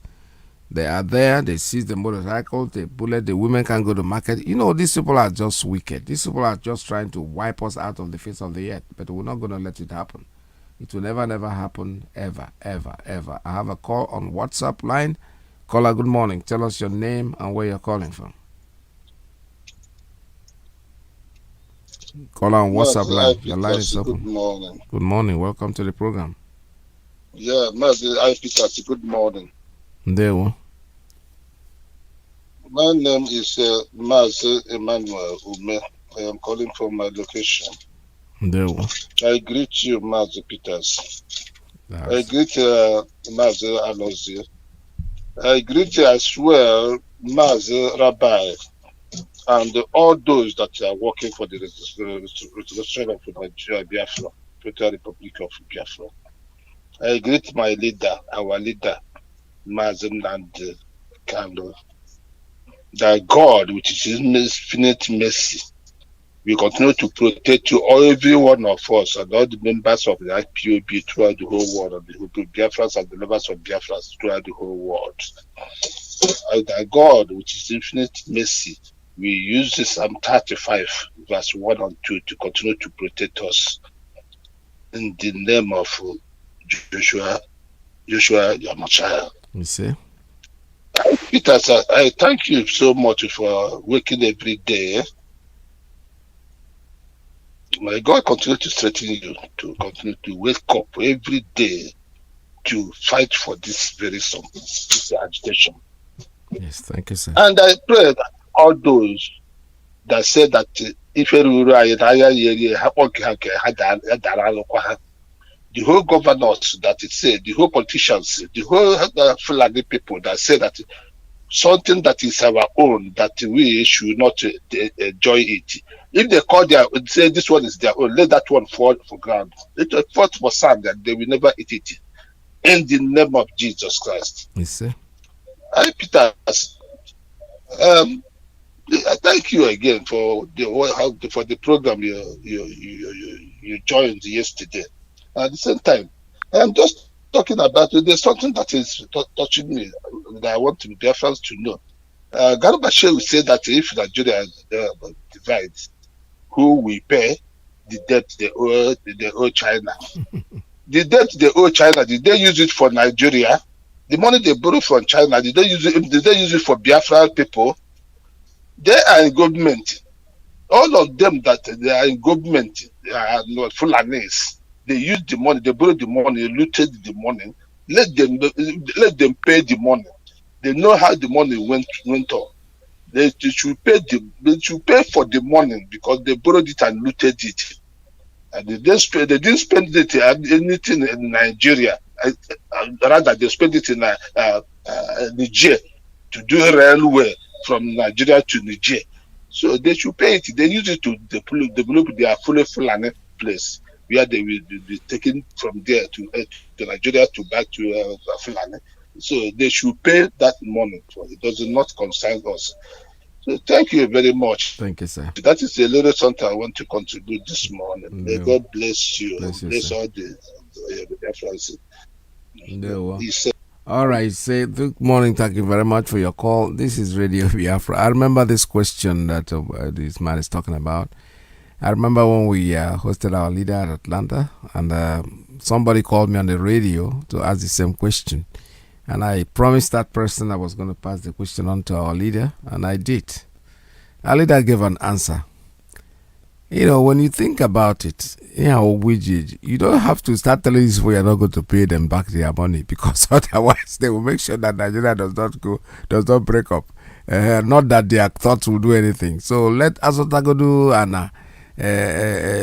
They are there. They seize the motorcycles. They bullet the women. Can't go to market. You know, these people are just wicked. These people are just trying to wipe us out of the face of the earth. But we're not going to let it happen. It will never happen, ever. I have a call on WhatsApp line. Caller, good morning. Tell us your name and where you're calling from. Caller on WhatsApp line. Your line is open. Good morning. Good morning. Welcome to the program. Yeah, Mazi Iyke, good morning. There we. My name is Mazi Emmanuel Ume. I am calling from my location. There we. I greet you, Mazi Peters. Yes. I greet Mazi Alozie. I greet as well Mazi Rabbi and all those that are working for the restoration of Nigeria, Biafra, Federal Republic of Biafra. I greet my leader, our leader, Mazi Nnamdi Kanu. That God, which is His infinite mercy, will continue to protect you, every one of us, and all the members of the IPOB throughout the whole world, and the Biafrans and the members of Biafra throughout the whole world. And that God, which is infinite mercy, we use this Psalm 35, verse 1 and 2 to continue to protect us. In the name of Joshua Yamachaya. You see? Peter, I thank you so much for waking every day. May God continue to strengthen you to continue to wake up every day to fight for this very this agitation. Yes, thank you, sir. And I pray that all those that say that if the whole governors that it said, the whole politicians, the whole Fulani people that say that something that is our own, that we should not enjoy it. If they call say this one is their own, let that one fall for ground. Let it fall for sand, that they will never eat it. In the name of Jesus Christ. Yes, sir. Hi, Peter. I thank you again for the program you joined yesterday. At the same time, I'm just talking about there's something that is touching me that I want the Biafrans to know. Garba will say that if Nigeria divides, who will pay the debt they owe China? The debt they owe China, did they use it for Nigeria? The money they borrow from China, did they use it for Biafra people? They are in government. All of them that they are in government are not Fulanis. They used the money, they borrowed the money, they looted the money. Let them pay the money. They know how the money went on. They should pay for the money because they borrowed it and looted it. And they didn't spend it anything in Nigeria. Rather, they spent it in Niger to do railway from Nigeria to Niger. So they should pay it. They use it to develop their Fulani place, where they will be taken from there to Nigeria to back to Fulani. So they should pay that money. It does not concern us. So thank you very much. Thank you, sir. That is a little something I want to contribute this morning. May God bless you. Bless all the references. All right, say good morning. Thank you very much for your call. This is Radio Biafra. I remember this question that this man is talking about. I remember when we hosted our leader at Atlanta, and somebody called me on the radio to ask the same question. And I promised that person I was going to pass the question on to our leader, and I did. Our leader gave an answer. You know, when you think about it, you don't have to start telling these people you're not going to pay them back their money, because otherwise they will make sure that Nigeria does not break up. Not that their thoughts will do anything. So let Asotagodu and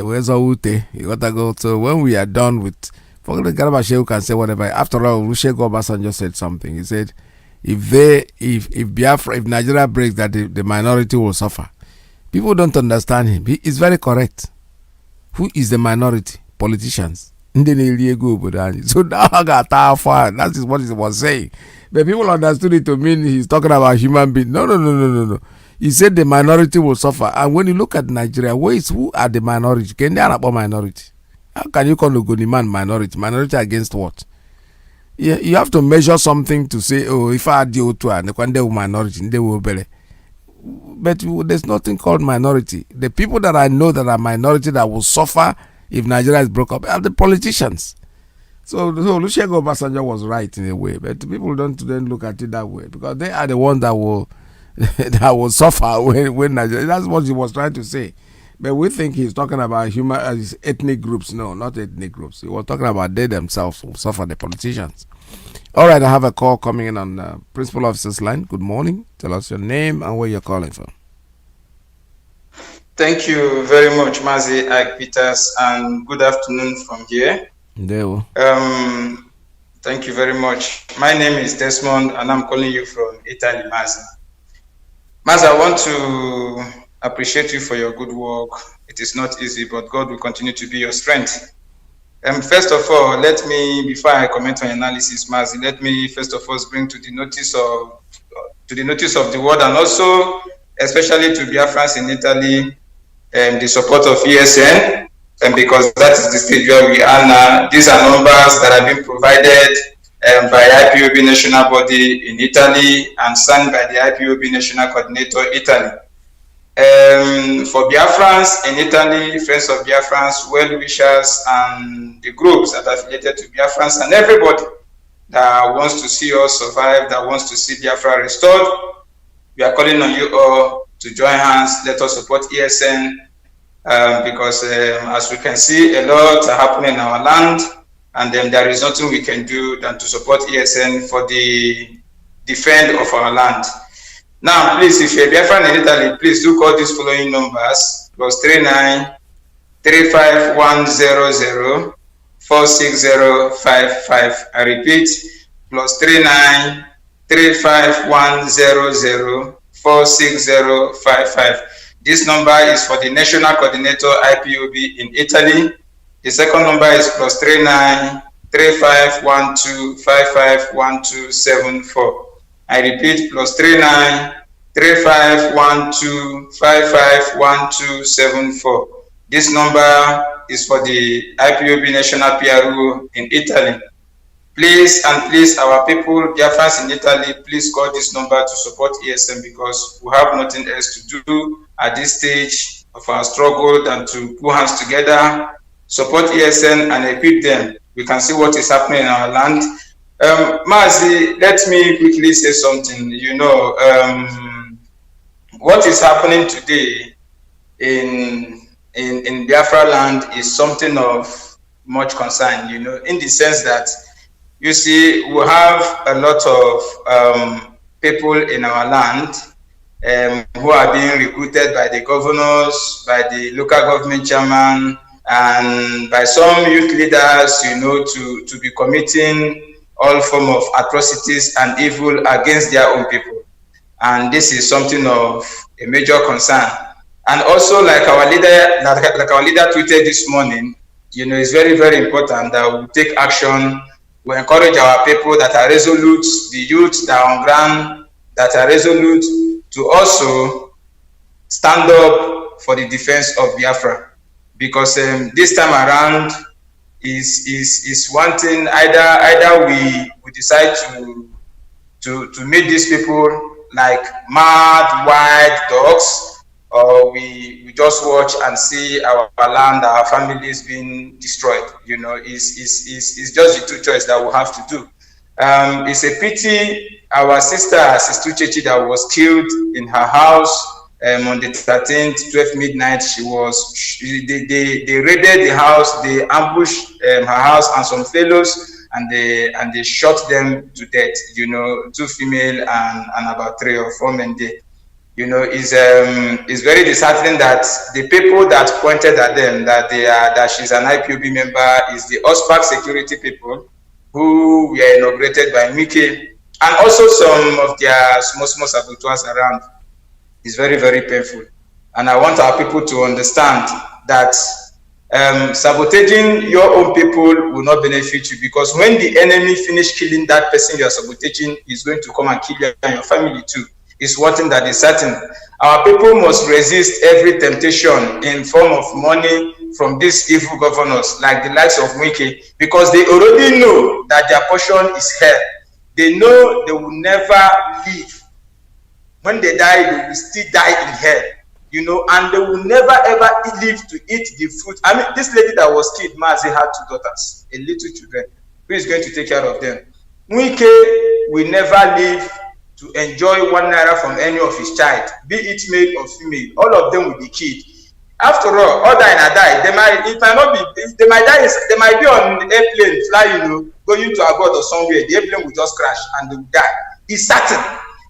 where's Ute? You gotta go. So when we are done with, forget the Garabashew can say whatever. After all, Olusegun Obasanjo said something. He said, if Biafra, if Nigeria breaks, that the minority will suffer. People don't understand him. He is very correct. Who is the minority? Politicians. So that is what he was saying. But people understood it to mean he's talking about human beings. No. He said the minority will suffer. And when you look at Nigeria, who are the minority? Can they are minority? How can you call Ogoniman minority? Minority against what? Yeah, you have to measure something to say, oh, if I had the O2 minority, they will be. But there's nothing called minority. The people that I know that are minority that will suffer if Nigeria is broke up are the politicians. So Olusegun Obasanjo was right in a way, but people don't then look at it that way, because they are the ones that will that will suffer when Nigeria. That's what he was trying to say. But we think he's talking about ethnic groups. No, not ethnic groups. He was talking about they themselves will suffer, the politicians. All right, I have a call coming in on Principal Officer's line. Good morning. Tell us your name and where you're calling from. Thank you very much, Mazi Iyke, and good afternoon from here. Thank you very much. My name is Desmond, and I'm calling you from Italy, Mazi. Mazi, I want to appreciate you for your good work. It is not easy, but God will continue to be your strength. First of all, let me, before I comment on analysis, Mazi, let me first of all bring to the notice of the world, and also especially to Biafrans in Italy, the support of ESN, and because that is the stage where we are now. These are numbers that have been provided by IPOB national body in Italy and signed by the IPOB national coordinator Italy. For Biafrans in Italy, friends of Biafrans, well-wishers, and the groups that are affiliated to Biafrans, and everybody that wants to see us survive, that wants to see Biafra restored, we are calling on you all to join hands. Let us support ESN, because as we can see, a lot are happening in our land, and there is nothing we can do than to support ESN for the defense of our land. Now, please, if you're Biafran in Italy, please do call these following numbers: +39 35100 46055. I repeat, +39 35100 46055. This number is for the national coordinator IPOB in Italy. The second number is +39 3512 551274. I repeat, +39 3512 551274. This number is for the IPOB National PRO in Italy. Please, our people, Biafrans in Italy, please call this number to support ESN, because we have nothing else to do at this stage of our struggle than to put hands together, support ESN, and equip them. We can see what is happening in our land. Mazi, let me quickly say something. You know, what is happening today in Biafra land is something of much concern, you know, in the sense that, you see, we have a lot of people in our land who are being recruited by the governors, by the local government chairman, and by some youth leaders, you know, to be committing all form of atrocities and evil against their own people. And this is something of a major concern. And also, like our leader tweeted this morning, you know, it's very, very important that we take action. We encourage our people that are resolute, the youth that are on ground, that are resolute, to also stand up for the defense of Biafra. Because this time around, is one thing. Either we decide to meet these people like mad wild dogs, or we just watch and see our land, our families being destroyed. You know, it's just the two choices that we have to do. It's a pity our sister Sister that was killed in her house on the 13th, 12 midnight. They raided the house, they ambushed her house and some fellows, and they shot them to death. 2 female and about 3 or 4 men there. It's very disheartening that the people that pointed at them that she's an IPOB member is the OSPAC security people who were inaugurated by Nnamdi, and also some of their small saboteurs around. It's very, very painful. And I want our people to understand that sabotaging your own people will not benefit you, because when the enemy finish killing that person you are sabotaging, he's going to come and kill you and your family too. It's one thing that is certain. Our people must resist every temptation in form of money from these evil governors like the likes of Nnamdi, because they already know that their portion is hell. They know they will never live. When they die, they will still die in hell, and they will never ever live to eat the fruit. I mean, this lady that was killed, Mazi, had 2 daughters, a little children. Who is going to take care of them? Nnamdi will never live to enjoy 1 naira from any of his child, be it male or female. All of them will be killed. After all die and die. They might die. They might be on an airplane flying, going to abroad or somewhere. The airplane will just crash and they will die. It's certain.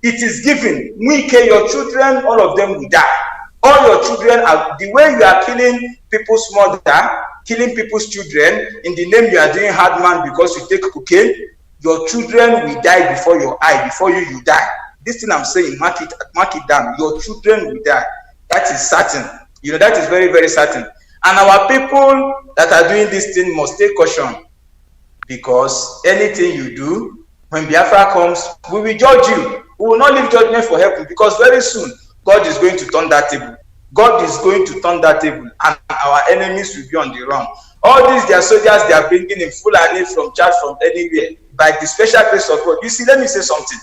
It is given. Nnamdi, your children, all of them will die. All your children are the way you are killing people's mother, killing people's children in the name you are doing hard man because you take cocaine. Your children will die before your eye, before you die. This thing I'm saying, mark it down. Your children will die. That is certain. That is very, very certain. And our people that are doing this thing must take caution, because anything you do, when Biafra comes, we will judge you. We will not leave judgment for heaven, because very soon God is going to turn that table. God is going to turn that table, and our enemies will be on the run. All these their soldiers they are bringing in Fulani from Chad, from anywhere, by the special grace of God. You see, let me say something.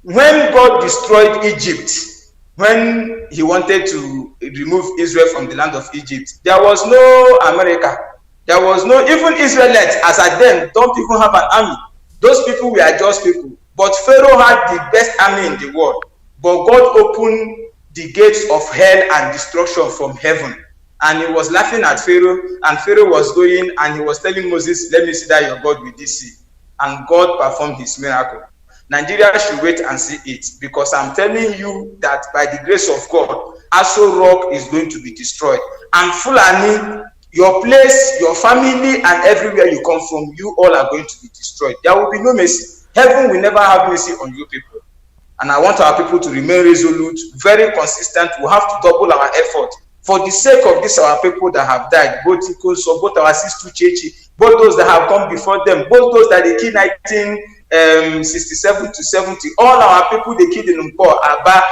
When God destroyed Egypt, when he wanted to remove Israel from the land of Egypt, there was no America. There was no, even Israelites as at then don't even have an army. Those people were just people. But Pharaoh had the best army in the world. But God opened the gates of hell and destruction from heaven. And he was laughing at Pharaoh, and Pharaoh was going and he was telling Moses, let me see that your God with this sea. And God performed his miracle. Nigeria should wait and see it, because I'm telling you that by the grace of God, Aso Rock is going to be destroyed. And Fulani, your place, your family, and everywhere you come from, you all are going to be destroyed. There will be no mercy. Heaven will never have mercy on you people. And I want our people to remain resolute, very consistent. We have to double our effort. For the sake of this, our people that have died, both our sister Chechi, both those that have come before them, both those that they killed 1967 to 70, all our people they killed in Mpo, Aba,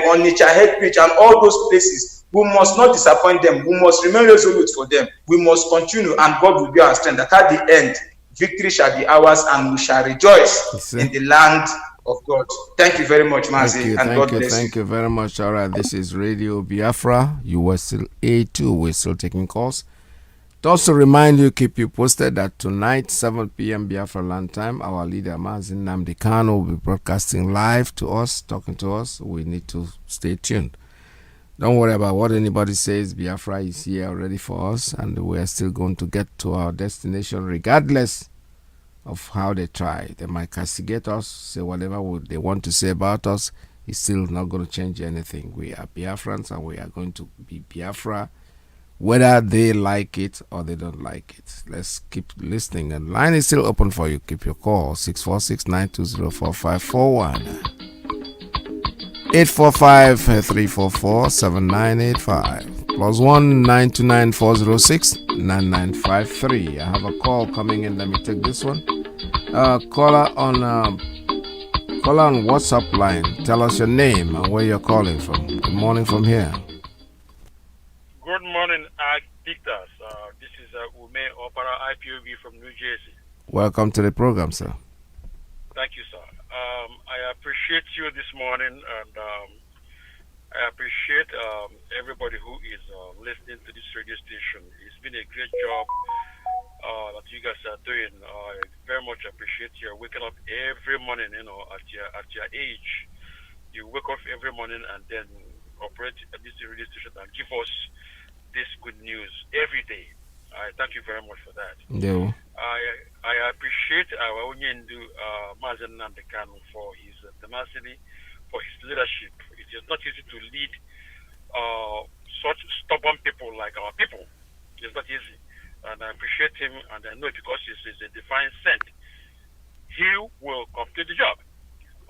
Onitsha, Headbridge, and all those places. We must not disappoint them. We must remain resolute for them. We must continue, and God will be our strength. That at the end, victory shall be ours, and we shall rejoice in the land of God. Thank you very much, Mazi, and God bless you. Thank you very much. All right, this is Radio Biafra. You were still A2. We're still taking calls. To also remind you, keep you posted that tonight, 7 p.m. Biafra land time, our leader Mazi Nnamdi Kanu will be broadcasting live to us, talking to us. We need to stay tuned. Don't worry about what anybody says. Biafra is here already for us, and we're still going to get to our destination regardless of how they try. They might castigate us, say whatever they want to say about us. It's still not going to change anything. We are Biafrans, and we are going to be Biafra whether they like it or they don't like it. Let's keep listening. And line is still open for you. Keep your call. 646-920-4541. 845-344-7985. +1 929-406-9953. I have a call coming in. Let me take this one. Caller on WhatsApp line. Tell us your name and where you're calling from. Good morning from here. Good morning, Dictators. This is Ume Opera IPOB from New Jersey. Welcome to the program, sir. Thank you, sir. I appreciate you this morning, and I appreciate everybody who is listening to this radio station. It's been a great job that you guys are doing. I very much appreciate your waking up every morning. At your age, you wake up every morning and then operate at this radio station and give us this good news every day. I thank you very much for that. Yeah. I appreciate our Onyendu Mazi Nnamdi Kanu for his tenacity, for his leadership. It is not easy to lead such stubborn people like our people. It's not easy. And I appreciate him, and I know because he's a divine sent, he will complete the job.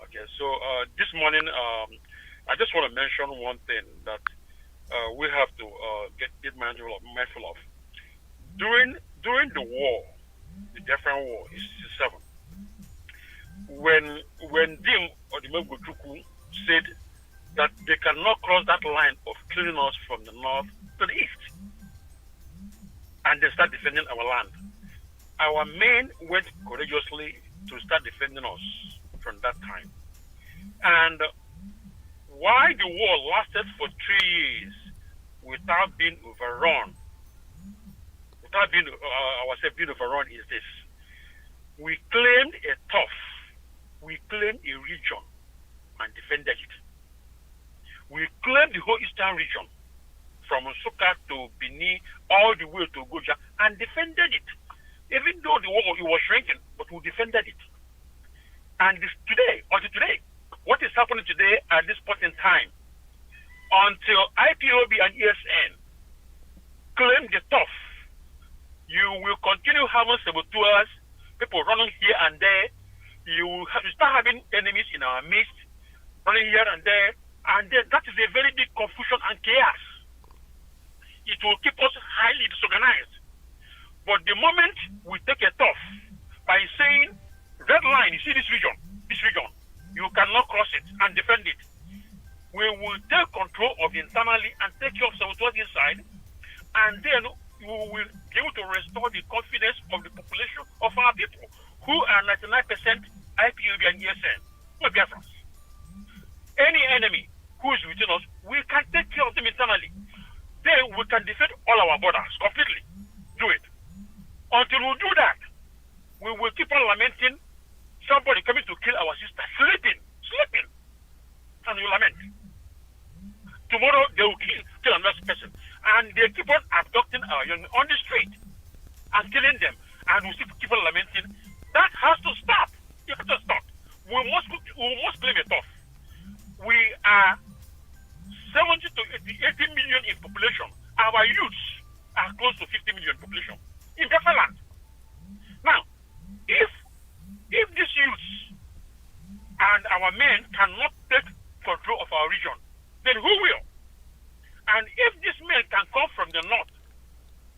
Okay, so this morning, I just want to mention one thing that we have to get mindful of. During the war, the Biafran War, in 67, when Dim or the Meguchuku said that they cannot cross that line of killing us from the north to the east, and they start defending our land, our men went courageously to start defending us from that time. And why the war lasted for 3 years without being overrun, being overrun is this: we claimed a turf, we claimed a region and defended it. We claimed the whole eastern region from Nsukka to Benin all the way to Goja and defended it. Even though the war it was shrinking, but we defended it. And today, what is happening today at this point in time, until IPOB and ESN claim the turf, you will continue having saboteurs, people running here and there. You will start having enemies in our midst, running here and there, and then that is a very big confusion and chaos. It will keep us highly disorganized. But the moment we take a turf by saying, red line, you see this region, you cannot cross it and defend it, we will take control of internally and take care of saboteurs inside, and then we will be able to restore the confidence of the population of our people, who are 99% IPOB and ESN, not Biafrans. Any enemy who is within us, we can take care of them internally. Then we can defend all our borders completely. Do it. Until we do that, we will keep on lamenting somebody coming to kill our sister, sleeping, and we lament. Tomorrow they will kill another person, and they keep on abducting our young on the street and killing them, and we still keep on lamenting. That has to stop. It has to stop. We must claim it off. We are 70 to 80 million in population. Our youths are close to 50 million population in Biafra land. Now, if these youths and our men cannot take control of our region, then who will? And if these men can come from the north,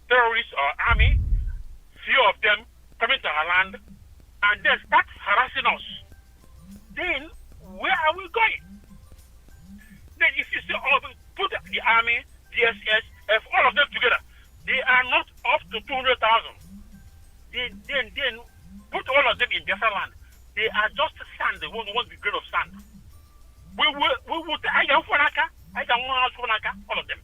terrorists or army, few of them coming to our land, and then start harassing us, then where are we going? Then if you see all of them, put the army, DSS, all of them together, they are not up to 200,000. Then put all of them in Biafra land. They are just sand. They want the grain of sand. We will all of them.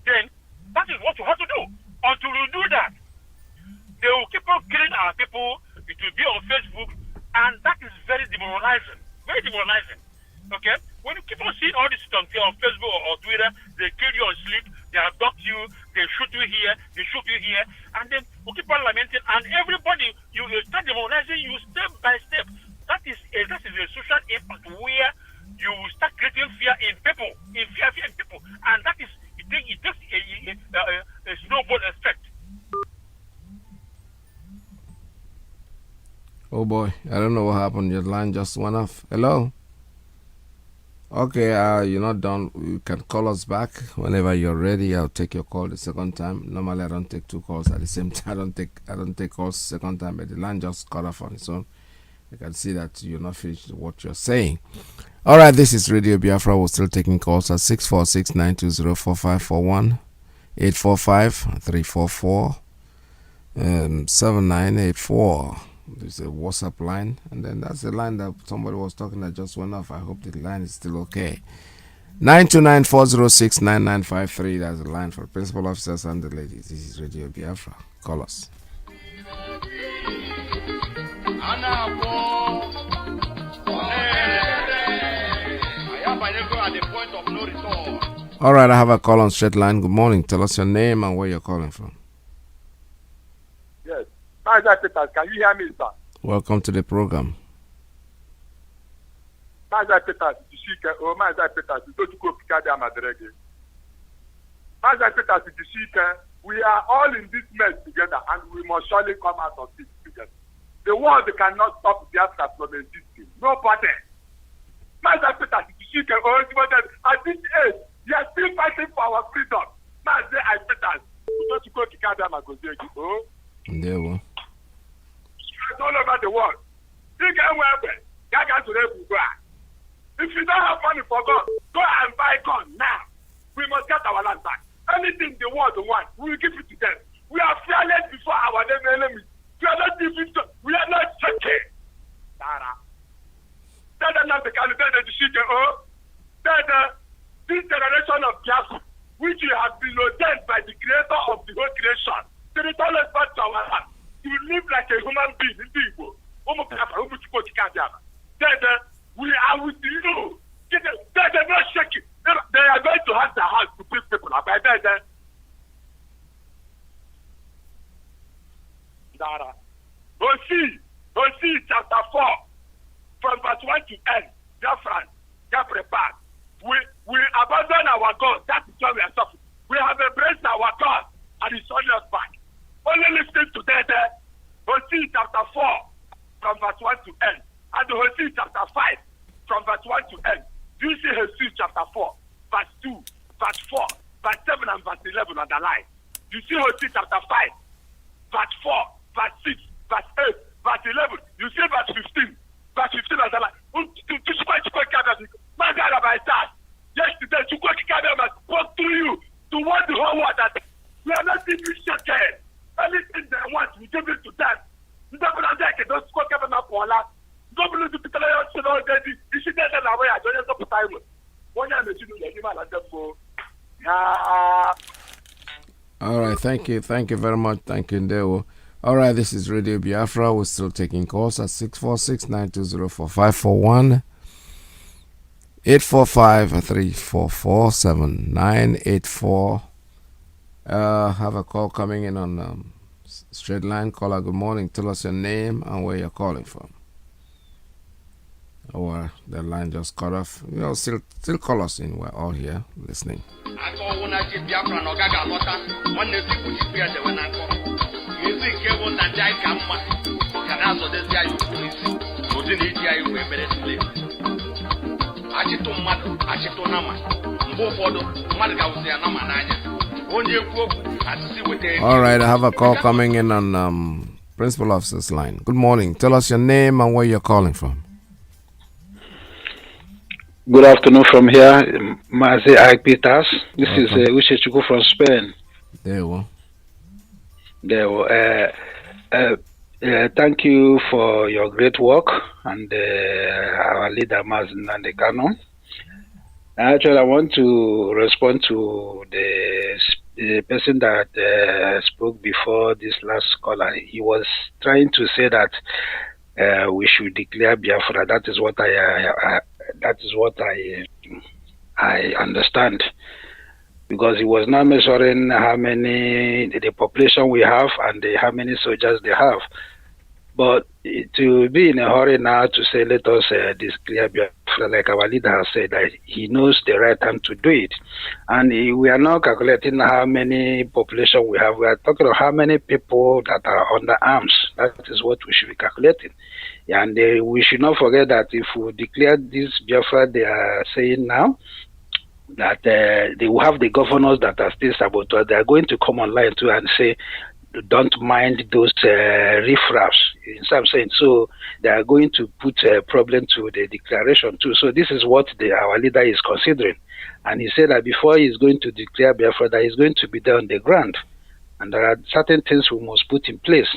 Then that is what we have to do. Until we do that, they will keep on killing our people. It will be on Facebook, and that is very demoralizing. Very demoralizing. Okay? When you keep on seeing all this on Facebook or Twitter, they kill you on sleep, they abduct you, they shoot you here, and then we keep on lamenting, and everybody, you will start demoralizing you step by step. That is a social impact where you will start creating fear in people, fear in people, and that is, it takes a snowball effect. Oh boy, I don't know what happened. Your line just went off. Hello? Okay, you're not done. You can call us back whenever you're ready. I'll take your call the second time. Normally, I don't take two calls at the same time. I don't take calls second time, but the line just cut off on its own. I can see that you're not finished what you're saying. All right, this is Radio Biafra. We're still taking calls at 646-920-4541, 845-344-7984. There's a WhatsApp line, and then that's the line that somebody was talking that just went off. I hope the line is still okay. 929-406-9953. That's the line for principal officers and the ladies. This is Radio Biafra. Call us. All right, I have a call on straight line. Good morning. Tell us your name and where you're calling from. Yes. Mazi Peters, can you hear me, sir? Welcome to the program. Mazi Peters, Mazi Peters, Mazi Peters, we are all in this mess together and we must surely come out of this together. The world cannot stop Biafra from existing. Nobody. Mazi Peters, at this age, we are still fighting for our freedom. Mazi Peters, there we all over the world. You can wear it. If you don't have money for God, go and buy gun now. We must get our land back. Anything the world wants, we will give it to them. We are fearless before our enemies. We are not giving to, we are not checking. This generation of Biafra, which you have been ordained by the creator of the whole creation, to return us back to our land. You live like a human being in the Igbo. We are with you. They are not shaking. They are going to have the house to bring people up. Hosea chapter 4, from verse 1 to end. Get prepared. We abandon our God. That is why we are suffering. We have embraced our God and He's on us back. Only listen to that. Hosea chapter 4, from verse 1 to end. And Hosea chapter 5, from verse 1 to end. Do you see Hosea chapter 4, verse 2, verse 4, verse 7, and verse 11 on the line? Do you see Hosea chapter 5, verse 4, verse 6, verse 8, verse 11? You see verse 15, verse 15 on the line. Yesterday, Chukwu spoke to you to warn the whole world that we are not even shaken. Anything they want, we give it to them. All right, thank you very much. Thank you, Ndewo. All right, this is Radio Biafra. We're still taking calls at 646-920-4541, 845-344-7984. Have a call coming in on straight line. Caller, good morning. Tell us your name and where you're calling from. Or the line just cut off. You know, still call us in. We're all here listening. All right, I have a call coming in on Principal Officer's line. Good morning. Tell us your name and where you're calling from. Good afternoon from here, Mazi Iyke. This is Uche from Spain. There we go. Thank you for your great work and our leader, Mazi Nnamdi Kanu. Actually, I want to respond to the person that spoke before this last caller. He was trying to say that we should declare Biafra. That is what I understand, because he was not measuring how many the population we have and how many soldiers they have. But to be in a hurry now to say let us declare Biafra, like our leader has said, that he knows the right time to do it, and we are not calculating how many population we have. We are talking about how many people that are under arms. That is what we should be calculating. And we should not forget that if we declare this Biafra, they are saying now that they will have the governors that are still saboteurs. They are going to come online too and say, don't mind those riffraffs, in some sense. So they are going to put a problem to the declaration too. So this is what our leader is considering. And he said that before he is going to declare Biafra, that is going to be there on the ground. And there are certain things we must put in place.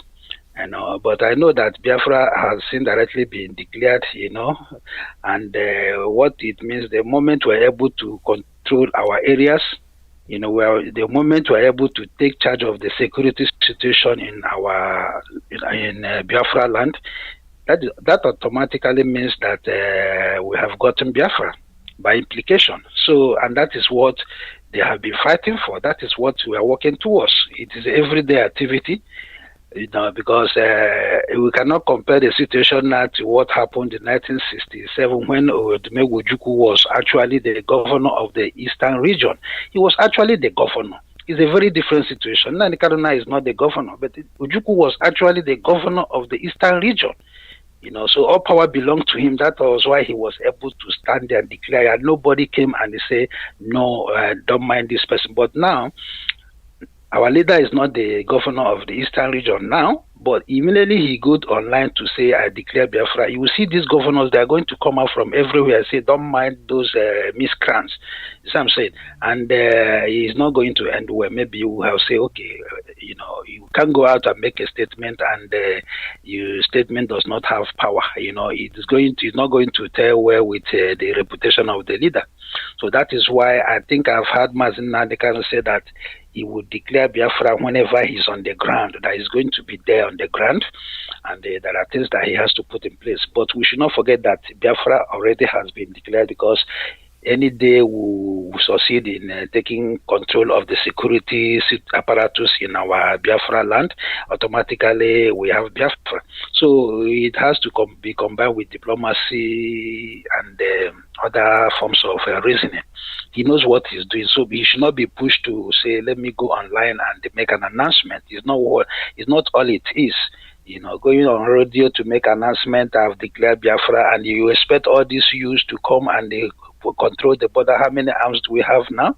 But I know that Biafra has indirectly been declared, and what it means, the moment we're able to control our areas, The moment we are able to take charge of the security situation in Biafra land, that automatically means that we have gotten Biafra by implication. So, and that is what they have been fighting for. That is what we are working towards. It is everyday activity, because we cannot compare the situation now to what happened in 1967 when Odumegwu Ojukwu was actually the governor of the Eastern region. He was actually the governor. It's a very different situation. Nnamdi Kanu is not the governor, but Ojukwu was actually the governor of the Eastern region. So all power belonged to him. That was why he was able to stand there and declare. And nobody came and say, no, don't mind this person. But now, our leader is not the governor of the Eastern region now, but immediately he goes online to say, I declare Biafra. You will see these governors, they are going to come out from everywhere and say, don't mind those miscreants. That's what I'm saying. And he's not going to end well. Maybe you will say, okay, you can't go out and make a statement and your statement does not have power. It's not going to tell well with the reputation of the leader. So that is why I think I've heard Mazi Nnamdi Kanu say that he would declare Biafra whenever he's on the ground, that he's going to be there on the ground, and there are things that he has to put in place. But we should not forget that Biafra already has been declared, because any day we succeed in taking control of the security apparatus in our Biafra land, automatically we have Biafra. So it has to be combined with diplomacy and other forms of reasoning. He knows what he's doing, so he should not be pushed to say, let me go online and make an announcement. It's not all it is. Going on radio to make announcement, I've declared Biafra, and you expect all these youths to come and they control the border. How many arms do we have now?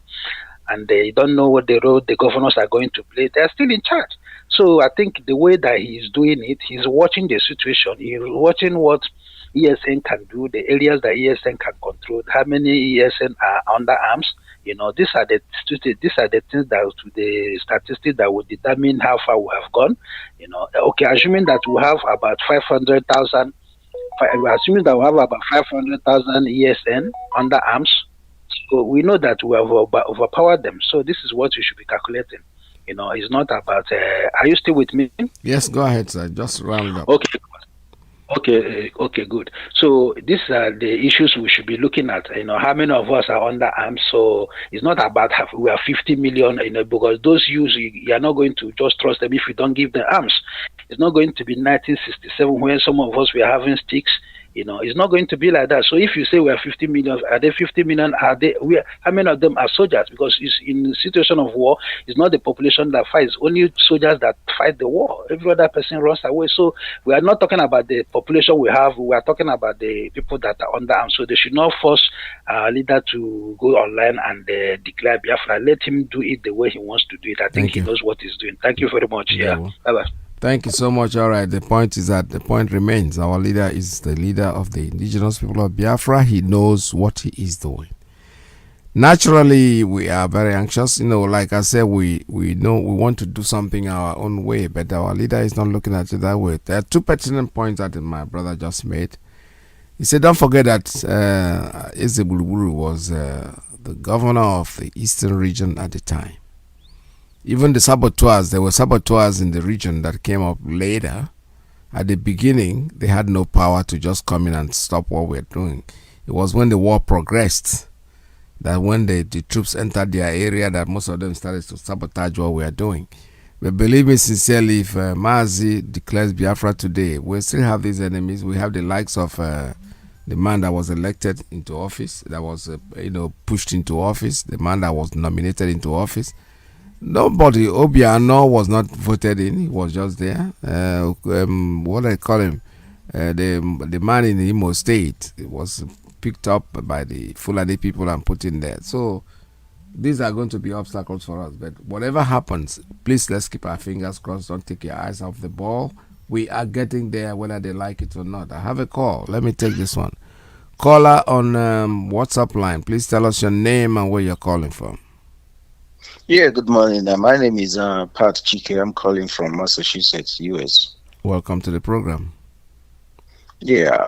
And they don't know what the role the governors are going to play. They're still in charge. So I think the way that he's doing it, he's watching the situation. He's watching what ESN can do, the areas that ESN can control, how many ESN are under arms. These are the things that, the statistics that will determine how far we have gone. Okay, assuming that we have about 500,000, assuming that we have about 500,000 ESN under arms, so we know that we have overpowered them. So this is what we should be calculating. It's not about. Are you still with me? Yes, go ahead, sir. Just round up. Okay, good. So these are the issues we should be looking at. How many of us are under arms? So it's not about we are 50 million, because those youths, you are not going to just trust them if you don't give them arms. It's not going to be 1967 when some of us were having sticks. It's not going to be like that. So if you say we are 50 million, are they 50 million? How many of them are soldiers? Because it's in a situation of war, it's not the population that fights, only soldiers that fight the war. Every other person runs away. So we are not talking about the population we have, we are talking about the people that are under arms. So they should not force our leader to go online and declare Biafra. Let him do it the way he wants to do it. I think he knows what he's doing. Thank you very much. Bye-bye. Thank you so much. All right. The point remains. Our leader is the leader of the indigenous people of Biafra. He knows what he is doing. Naturally, we are very anxious. Like I said, we know we want to do something our own way, but our leader is not looking at it that way. There are two pertinent points that my brother just made. He said, don't forget that Ezebulubulu was the governor of the Eastern region at the time. Even the saboteurs, there were saboteurs in the region that came up later. At the beginning, they had no power to just come in and stop what we're doing. It was when the war progressed that when the troops entered their area that most of them started to sabotage what we are doing. But believe me sincerely, if Mazi declares Biafra today, we still have these enemies. We have the likes of the man that was elected into office, that was pushed into office, the man that was nominated into office. Nobody, Obiano was not voted in. He was just there. What do I call him? The man in the Imo State, it was picked up by the Fulani people and put in there. So these are going to be obstacles for us. But whatever happens, please let's keep our fingers crossed. Don't take your eyes off the ball. We are getting there whether they like it or not. I have a call. Let me take this one. Caller on WhatsApp line. Please tell us your name and where you're calling from. Yeah, good morning. My name is Pat Chike. I'm calling from Massachusetts, US. Welcome to the program. Yeah,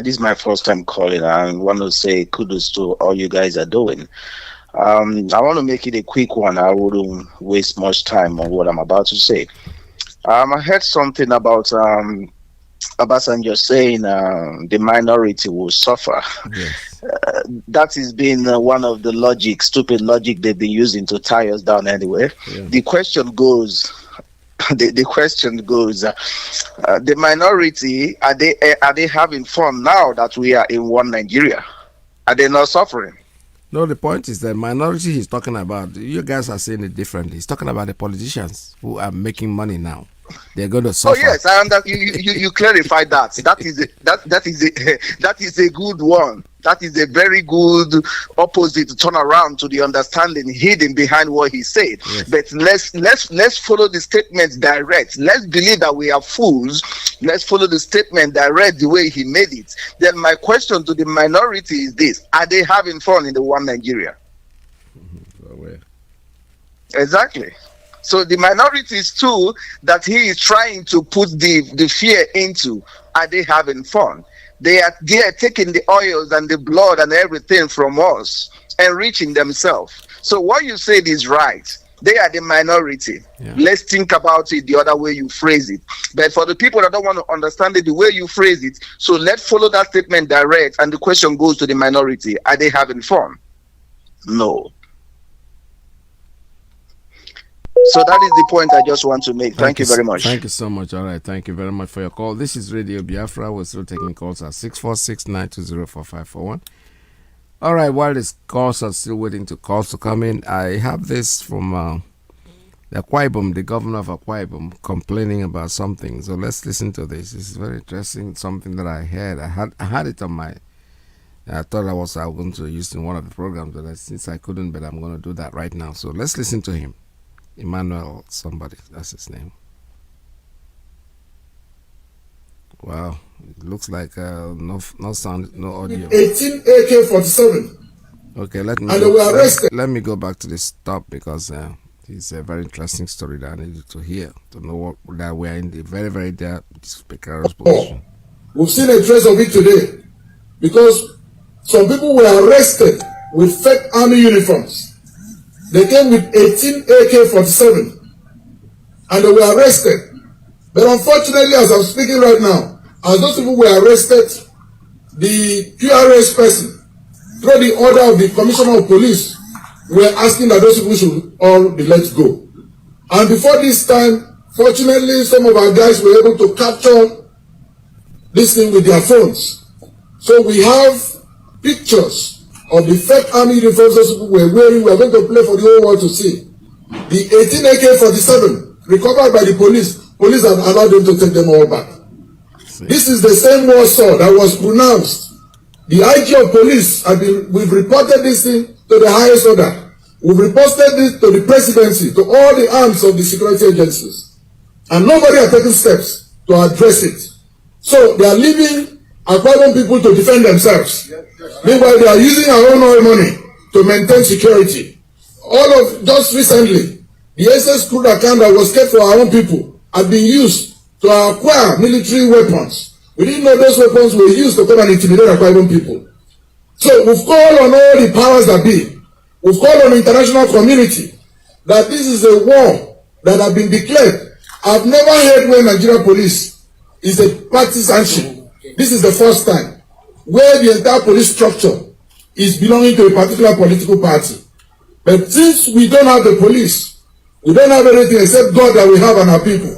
this is my first time calling. I want to say kudos to all you guys are doing. I want to make it a quick one. I wouldn't waste much time on what I'm about to say. I heard something about Obasanjo saying the minority will suffer. Yes. That has been one of the stupid logic they've been using to tie us down anyway. Yeah. The question goes, the minority, are they having fun now that we are in one Nigeria? Are they not suffering? No, the point is that minority he's talking about, you guys are saying it differently. He's talking about the politicians who are making money now. They're going to suffer. Oh yes, you clarified that. That is a good one. That is a very good opposite turn around to the understanding hidden behind what he said. Yes. But let's follow the statement direct. Let's believe that we are fools. Let's follow the statement direct the way he made it. Then my question to the minority is this: are they having fun in the one Nigeria? Exactly. So the minorities too that he is trying to put the fear into, are they having fun? They are taking the oils and the blood and everything from us, enriching themselves. So what you said is right. They are the minority. Yeah. Let's think about it the other way you phrase it. But for the people that don't want to understand it the way you phrase it, so let's follow that statement direct, and the question goes to the minority: are they having fun? No. So that is the point I just want to make. Thank you very much. Thank you so much. All right. Thank you very much for your call. This is Radio Biafra. We're still taking calls at 646-920-4541. All right. While these calls are still waiting to calls to come in, I have this from the Akwa Ibom, the governor of Akwa Ibom, complaining about something. So let's listen to this. This is very interesting. Something that I heard. I had it on my. I thought I was going to use in one of the programs, but since I couldn't, but I'm going to do that right now. So let's listen to him. Emmanuel somebody, that's his name. Wow, it looks like no sound, no audio. 18 AK-47. Okay, let me go back to this top because it's a very interesting story that I need you to hear, to know that we are in the very, very precarious position. We've seen a trace of it today because some people were arrested with fake army uniforms. They came with 18 AK-47 and they were arrested. But unfortunately, as I'm speaking right now, as those people were arrested, the QRS person, through the order of the Commissioner of Police, were asking that those people should all be let go. And before this time, fortunately, some of our guys were able to capture this thing with their phones. So we have pictures of the fake army uniforms those people were wearing. We are going to play for the whole world to see. The 18 AK-47 recovered by the police have allowed them to take them all back. This is the same Warsaw that was pronounced. The IG of police we've reported this thing to the highest order. We've reported this to the presidency, to all the arms of the security agencies. And nobody has taken steps to address it. So they are leaving Akwa Ibom people to defend themselves. Meanwhile, they are using our own oil money to maintain security. Just recently, the SS crude account that was kept for our own people had been used to acquire military weapons. We didn't know those weapons were used to come and intimidate Akwa Ibom people. So we've called on all the powers that be. We've called on the international community that this is a war that has been declared. I've never heard where Nigeria police is a partisanship. This is the first time where the entire police structure is belonging to a particular political party. But since we don't have the police, we don't have anything except God that we have on our people.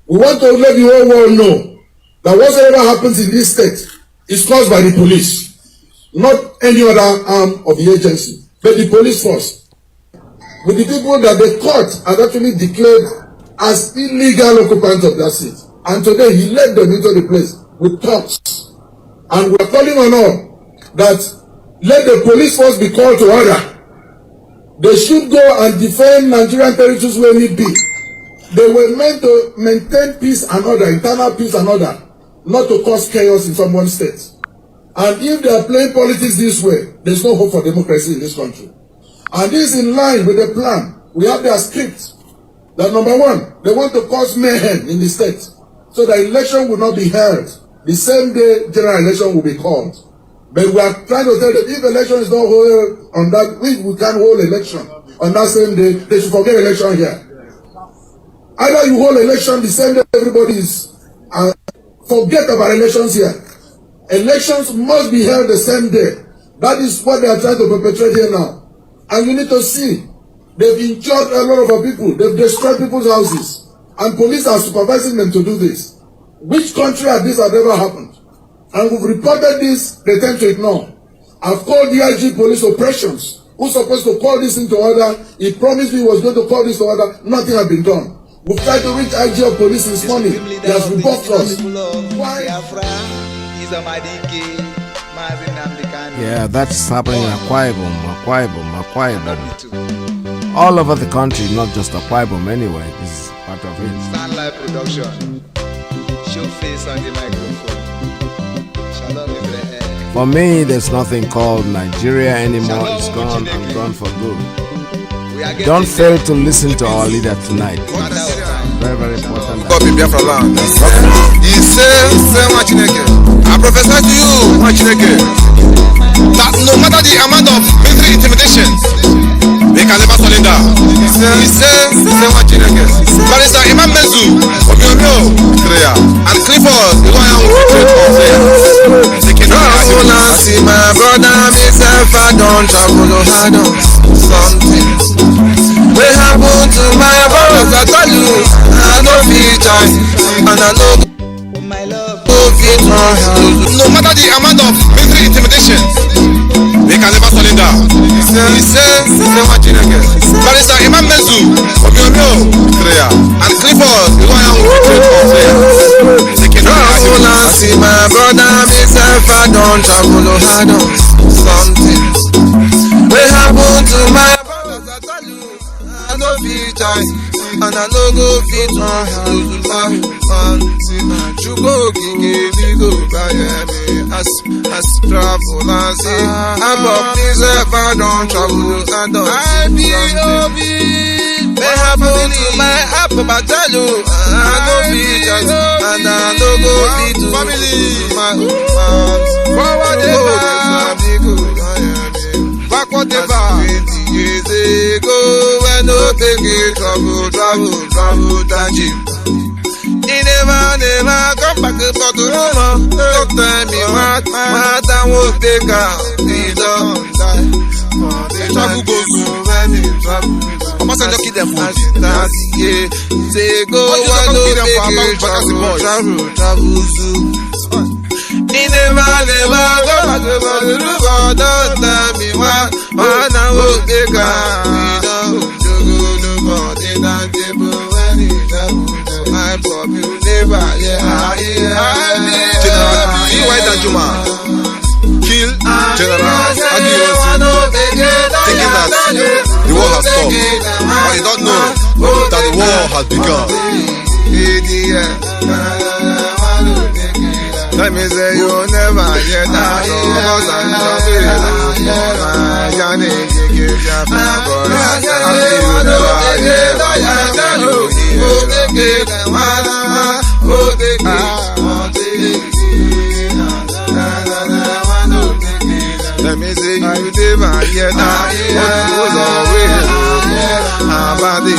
We want to let the whole world know that whatever happens in this state is caused by the police, not any other arm of the agency, but the police force. With the people that the court had actually declared as illegal occupants of that seat. And today he led them into the place with talks. And we're calling on all that let the police force be called to order. They should go and defend Nigerian territories where need be. They were meant to maintain peace and order, internal peace and order, not to cause chaos in someone's state. And if they are playing politics this way, there's no hope for democracy in this country. And this is in line with the plan. We have their script. That number one, they want to cause mayhem in the state so that election will not be held the same day general election will be called. But we are trying to tell them if election is not held on that, we can hold election on that same day, they should forget election here. Either you hold election the same day everybody is, forget about elections here. Elections must be held the same day. That is what they are trying to perpetrate here now. And you need to see, they've injured a lot of our people, they've destroyed people's houses, and police are supervising them to do this. Which country has this ever happened? And we've reported this, they tend to ignore. I've called DIG police operations, who's supposed to call this into order. He promised me he was going to call this to order. Nothing has been done. We've tried to reach IG of police this morning. He has rebuffed us. Why? Yeah, that's happening in Akwa Ibom. All over the country, not just Akwa Ibom anyway. This is part of it. Sunlight production. Show face on the microphone. Shalom in the air. For me, there's nothing called Nigeria anymore. It's gone. I'm gone for good. Don't fail to listen to our leader tonight. Very, very important. I prophesy to you, that no matter the amount of military intimidations, they can never surrender. He says, Barrister Imam Mezu, and Clifford, the lawyer who see my brother, myself, I don't travel, I don't something. What happened to my brothers? I tell you, I don't feel time, and I know my love. No matter the amount of military intimidations, they can never surrender. He says, Barrister Imam Mezu, and Clifford, the lawyer who see my brother, myself, I don't travel, I don't something. What happened to my brothers? I tell you, I don't feel time, and I don't go fit on. You go give me go by me as travel and see. I'm up myself, I don't travel, I don't what happened to my apple? I tell you, I don't feel just, and I don't go fit to my forward backward ever. 20 years ago, when no take travel, tangib. He never come back for the room. Don't tell me what I won't take out. He don't die. The travel goes when he travel. I'm not going to kill them for say go when no take travel zoo. He never go back for the room. Don't tell me what I won't take out. He don't go nobody than people when he travel. My pop, you never, General, you white and Juma. Kill General thinking that the war has stopped. But you don't know that the war has begun. Let me say you never get that. Let me say you never hear that. What goes always about the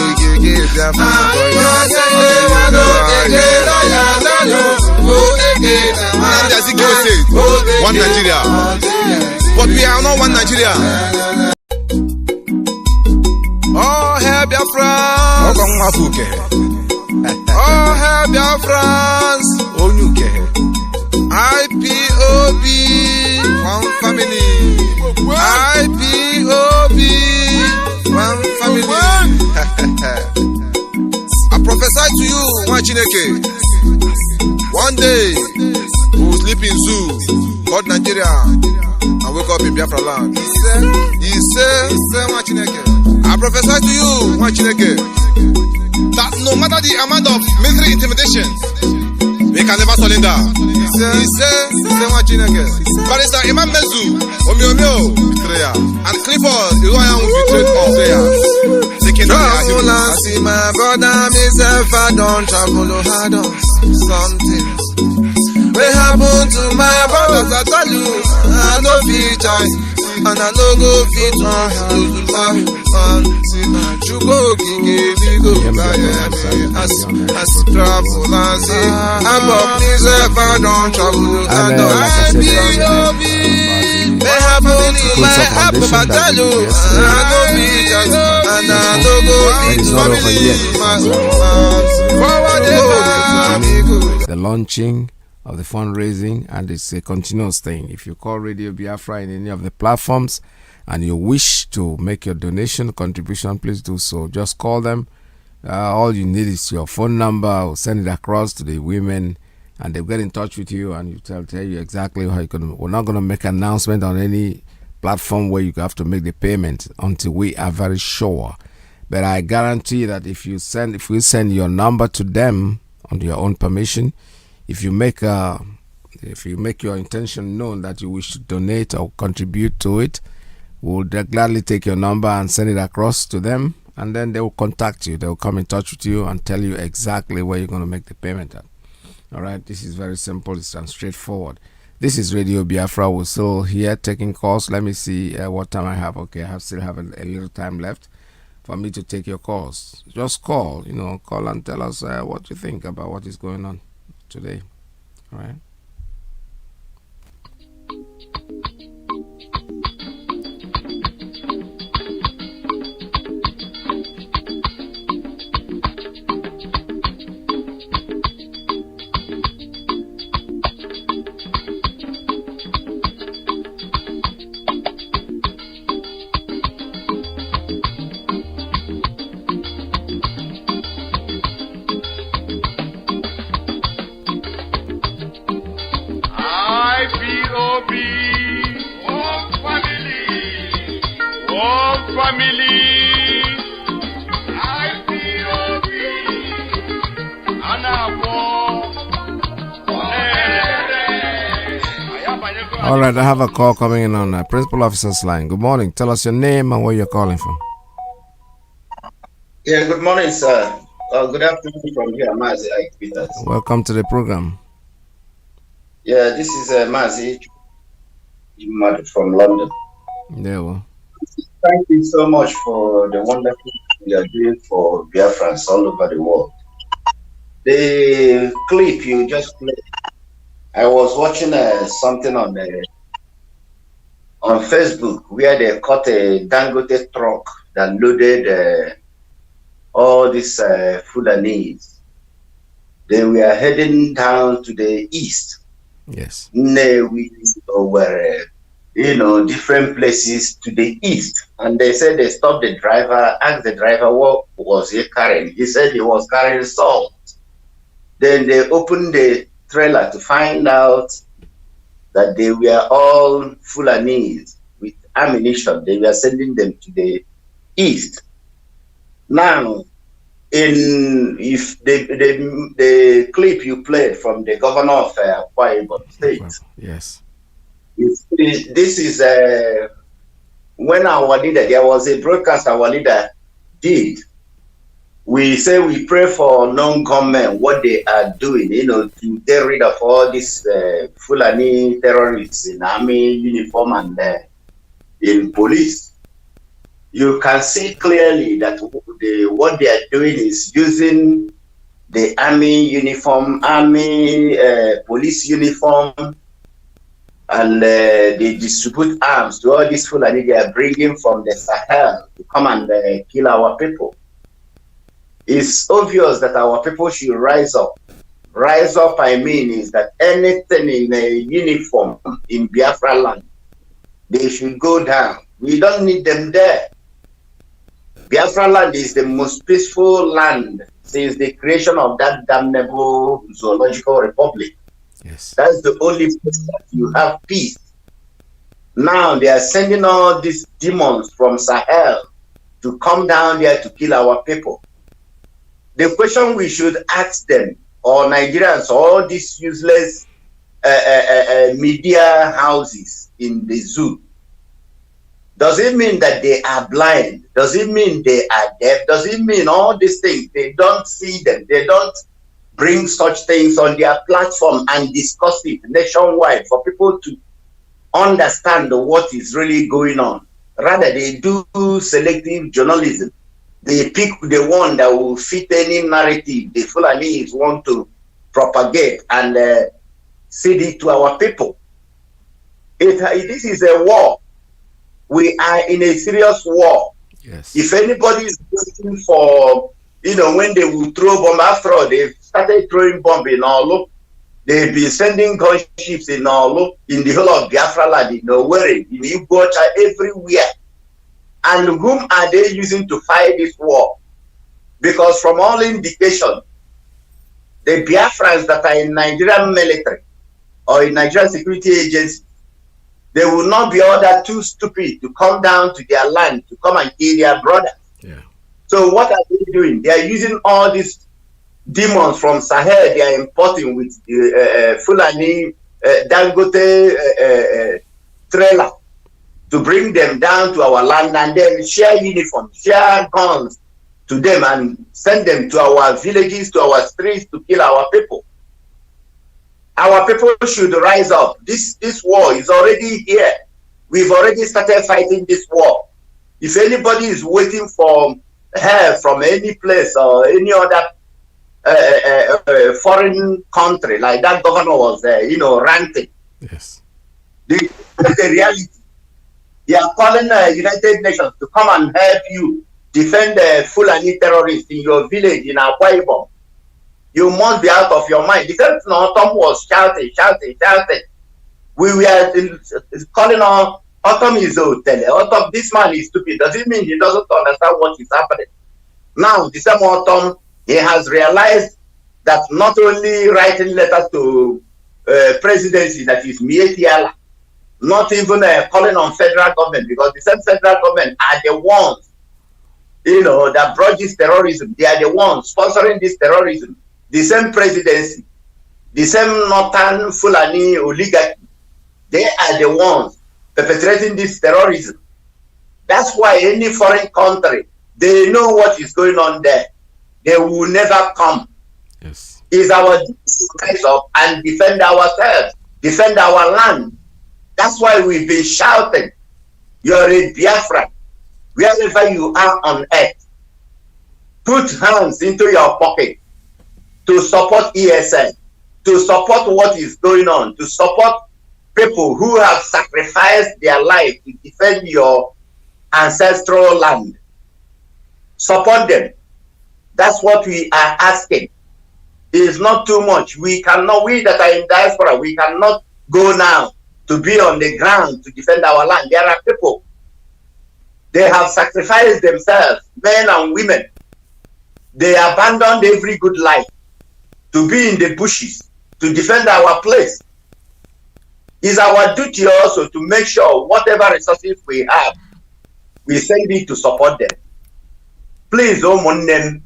one Nigeria, but we are not one Nigeria. Oh, help your friends. Oh, help your friends. IPOB, one family. IPOB, one family. I prophesy to you, Chineke. One day, we will sleep in zoo, called Nigeria, and wake up in Biafra land. He said, I prophesy to you, Chineke, that no matter the amount of military intimidations, we can never surrender. He said, Barrister Imam Mezu, and Clifford, the lawyer who betrayed us. See my brother, myself, I don't travel, I don't something. happen to my brothers, I tell you, I no fit join, and I no go fit on you go give me go buy me as travel and see. I'm up this if I don't travel, and I be may happen to my apple, I tell you, I no fit join, and I no go fit the launching of the fundraising, and it's a continuous thing. If you call Radio Biafra in any of the platforms and you wish to make your donation contribution, please do so. Just call them. All you need is your phone number. I'll send it across to the women, and they'll get in touch with you, and tell you exactly how you can. We're not going to make an announcement on any platform where you have to make the payment until we are very sure. But I guarantee that if we send your number to them on your own permission, if you make your intention known that you wish to donate or contribute to it, we'll gladly take your number and send it across to them, and then they will contact you. They will come in touch with you and tell you exactly where you're going to make the payment at. All right, this is very simple. It's straightforward. This is Radio Biafra. We're still here taking calls. Let me see what time I have. Okay, I still have a little time left for me to take your calls. Just call and tell us what you think about what is going on today. All right. All right, I have a call coming in on Principal Officer's line. Good morning. Tell us your name and where you're calling from. Yeah, good morning, sir. Good afternoon from here, Mazi Iyke. Welcome to the program. Yeah, this is Mazi Nnamdi from London. Yeah, well. Thank you so much for the wonderful thing you are doing for Biafrans all over the world. The clip you just played, I was watching something on Facebook where they caught a Dangote truck that loaded all these Fulanese. They were heading down to the east. Yes. We were, different places to the east. And they said they stopped the driver, asked the driver what was he carrying. He said he was carrying salt. Then they opened the trailer to find out that they were all Fulanese with ammunition. They were sending them to the east. Now, if the clip you played from the governor of Akwa Ibom State, yes, this is when our leader, there was a broadcast our leader did. We say we pray for non-government, what they are doing, to get rid of all these Fulani terrorists in army uniform and in police. You can see clearly that what they are doing is using the army uniform, police uniform, and they distribute arms to all these Fulani they are bringing from the Sahel to come and kill our people. It's obvious that our people should rise up. Rise up, I mean, is that anything in a uniform in Biafra land, they should go down. We don't need them there. Biafra land is the most peaceful land since the creation of that damnable zoological republic. Yes. That's the only place that you have peace. Now they are sending all these demons from Sahel to come down there to kill our people. The question we should ask them, or Nigerians, all these useless media houses in the zoo, does it mean that they are blind? Does it mean they are deaf? Does it mean all these things? They don't see them. They don't bring such things on their platform and discuss it nationwide for people to understand what is really going on. Rather, they do selective journalism. They pick the one that will fit any narrative the Fulanis want to propagate and feed it to our people. This is a war. We are in a serious war. Yes. If anybody is waiting for, when they will throw bomb, after all, they've started throwing bomb in Olu. They've been sending gunships in Olu, in the whole of Biafra land, in Owerri, in Igbocha, everywhere. And whom are they using to fight this war? Because from all indication, the Biafrans that are in Nigerian military or in Nigerian security agencies, they will not be all that too stupid to come down to their land to come and kill their brothers. Yeah. So what are they doing? They are using all these demons from Sahel. They are importing with Fulani Dangote trailer to bring them down to our land and then share uniforms, share guns to them and send them to our villages, to our streets to kill our people. Our people should rise up. This war is already here. We've already started fighting this war. If anybody is waiting for help from any place or any other foreign country, like that governor was ranting. Yes. The reality. They are calling the United Nations to come and help you defend the Fulani terrorists in your village in Akwa Ibom. You must be out of your mind. The first Autumn was shouting. We were calling on Autumn is Autumn, this man is stupid. Does it mean he doesn't understand what is happening? Now, the same Autumn, he has realized that not only writing letters to presidency, that is Mietiala, not even calling on federal government, because the same federal government are the ones, that brought this terrorism. They are the ones sponsoring this terrorism. The same presidency, the same Northern Fulani oligarchy, they are the ones perpetrating this terrorism. That's why any foreign country, they know what is going on there. They will never come. Yes. It's our duty to rise up and defend ourselves, defend our land. That's why we've been shouting, you're a Biafran, wherever you are on earth. Put hands into your pocket to support ESN, to support what is going on, to support people who have sacrificed their life to defend your ancestral land. Support them. That's what we are asking. It is not too much. We that are in diaspora, we cannot go now to be on the ground to defend our land. There are people. They have sacrificed themselves, men and women. They abandoned every good life to be in the bushes, to defend our place. It's our duty also to make sure whatever resources we have, we send it to support them. Please, Omonem,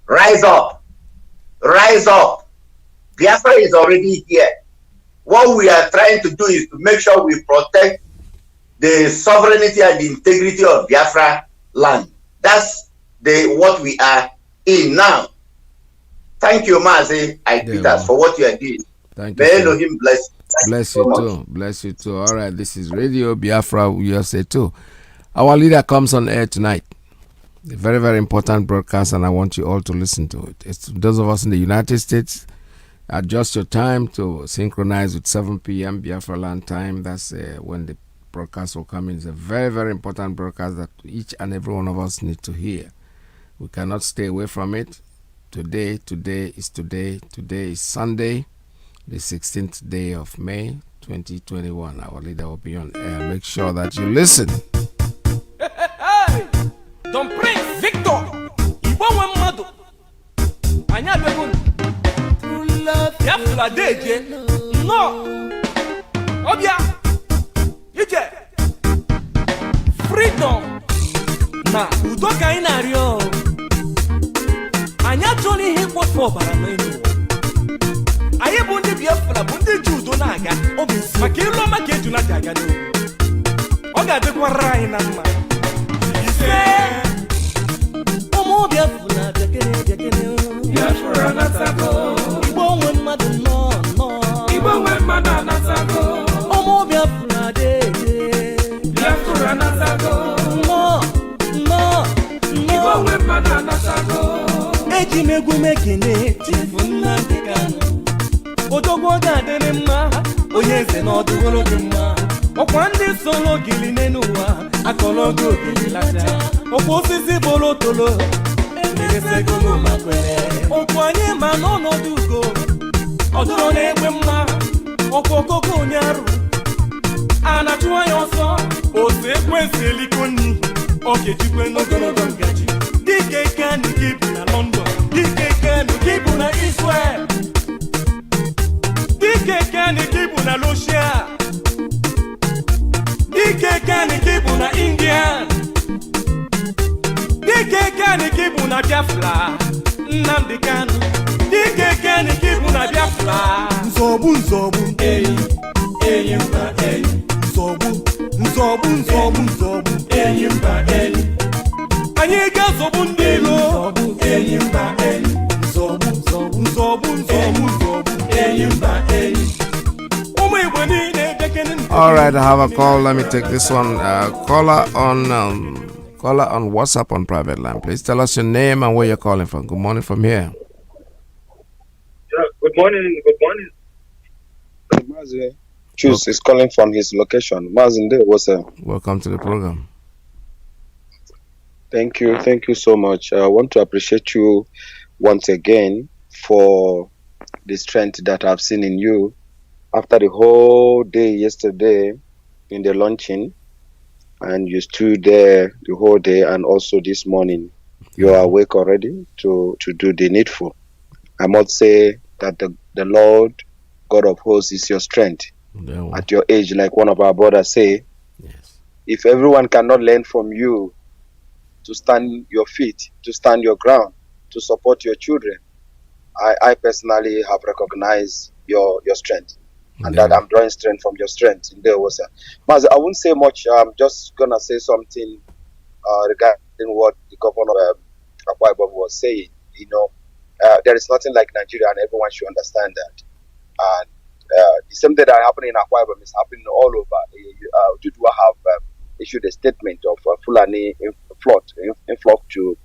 rise up. Rise up. Biafra is already here. What we are trying to do is to make sure we protect the sovereignty and the integrity of Biafra land. That's what we are in now. Thank you, Mazi Iyke, for what you are doing. Thank you. May Elohim bless. Bless you too. Bless you too. All right, this is Radio Biafra USA too. Our leader comes on air tonight. A very, very important broadcast, and I want you all to listen to it. It's those of us in the United States. Adjust your time to synchronize with 7 p.m. Biafra land time. That's when the broadcast will come in. It's a very, very important broadcast that each and every one of us need to hear. We cannot stay away from it. Today is Sunday, the 16th day of May 2021. Our leader will be on air. Make sure that you listen. Don't bring Victor. Ibo Mado. Anya begun. Biafra deje. No. Obia. Ije. Freedom. Na udoka inario. Anya Johnny hip what for baramenu. Aye bundi Biafra bundi judo naga. Obi makilo makeju na daga no. Oga de kwa rai na ma. Ise. Omo Biafra dekene. Biafra na tako. eji m egwu mekene Chief Nnamdi Kanu odogwu ga-adịrị mma onye eze na ọdụgoro gị mma ọkwa ndị solo gili n'ụwa akọrọ gị ogili lacha ọkwa osisi bolo tolo emeresego makwere ọkwa anyị ma n'ọnọdụ ugo ọdụrụ na-egbe mma ọkwa okoko onye arụ a na-achụ anya ọsọ otu ekwensị eliko nni ọ ga-ejikwe n'ogologo ngaji dike Kanu gị bụ na London dike Kanu gị bụ na Israel dike Kanu gị bụ na Russia dike Kanu gị bụ na India dike Kanu gị bụ na Biafra Nnamdi Kanu dike Kanu gị bụ na Biafra nzọgbu enyi mba enyi nzọgbu enyi mba enyi anyị ga-azọgbu ndị ilo enyi mba enyi nzọgbu enyi mba enyi ụmụ Igbo niile bekene. All right, I have a call. Let me take this one. Caller on WhatsApp on private line. Please tell us your name and where you're calling from. Good morning from here. Yeah, good morning. Mazi Choose is calling from his location. Mazi Nnamdi. Welcome to the program. Thank you so much. I want to appreciate you once again for the strength that I've seen in you after the whole day yesterday in the launching, and you stood there the whole day, and also this morning you are awake already to do the needful. I must say that the Lord God of hosts is your strength. At your age, like one of our brothers say, if everyone cannot learn from you to stand your feet, to stand your ground, to support your children, I personally have recognized your strength, and that I'm drawing strength from your strength. In there was Mazi, I won't say much. I'm just gonna say something regarding what the governor of Akwa Ibom was saying. There is nothing like Nigeria, and everyone should understand that. And the same thing that happened in Akwa Ibom is happening all over. Dudua have issued a statement of Fulani influx to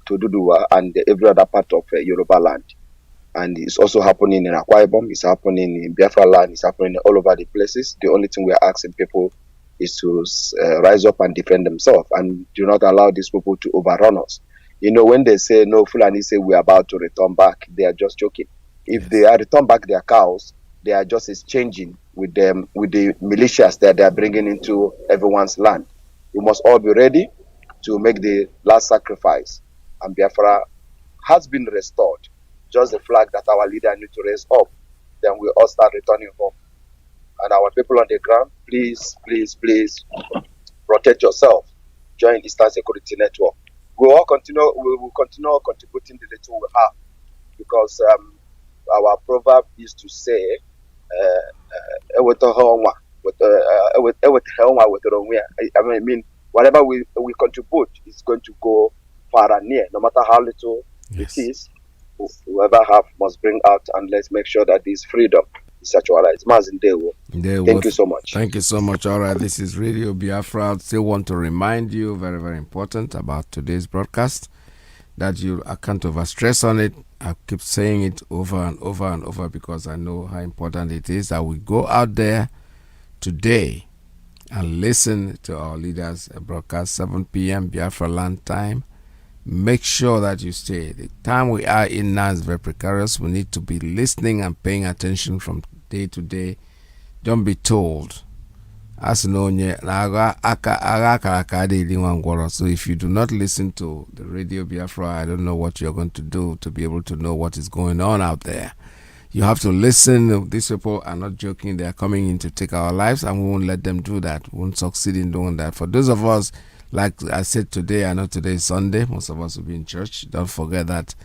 Dudua and every other part of Yoruba land. And it's also happening in Akwa Ibom, it's happening in Biafra land, it's happening all over the places. The only thing we are asking people is to rise up and defend themselves, and do not allow these people to overrun us. When they say no, Fulani say we are about to return back, they are just joking. If they are return back their cows, they are just exchanging with them, with the militias that they are bringing into everyone's land. We must all be ready to make the last sacrifice, and Biafra has been restored. Just the flag that our leader need to raise up, then we all start returning home. And our people on the ground, please protect yourself. Join Eastern Security Network. We will continue contributing the little we have, because our proverb is to say, whatever we contribute is going to go far and near, no matter how little it is. Whoever have must bring out, and let's make sure that this freedom is actualized. Mazi Nnamdi. Thank you so much. Thank you so much. All right, this is Radio Biafra. I still want to remind you, very, very important, about today's broadcast, that I can't overstress on it. I keep saying it over and over and over, because I know how important it is that we go out there today and listen to our leaders broadcast 7 p.m. Biafra land time. Make sure that you stay. The time we are in now is very precarious. We need to be listening and paying attention from day to day. Don't be told. So if you do not listen to the Radio Biafra, I don't know what you're going to do to be able to know what is going on out there. You have to listen. These people are not joking. They are coming in to take our lives, and we won't let them do that. We won't succeed in doing that. For those of us, like I said today, I know today is Sunday. Most of us will be in church. Don't forget that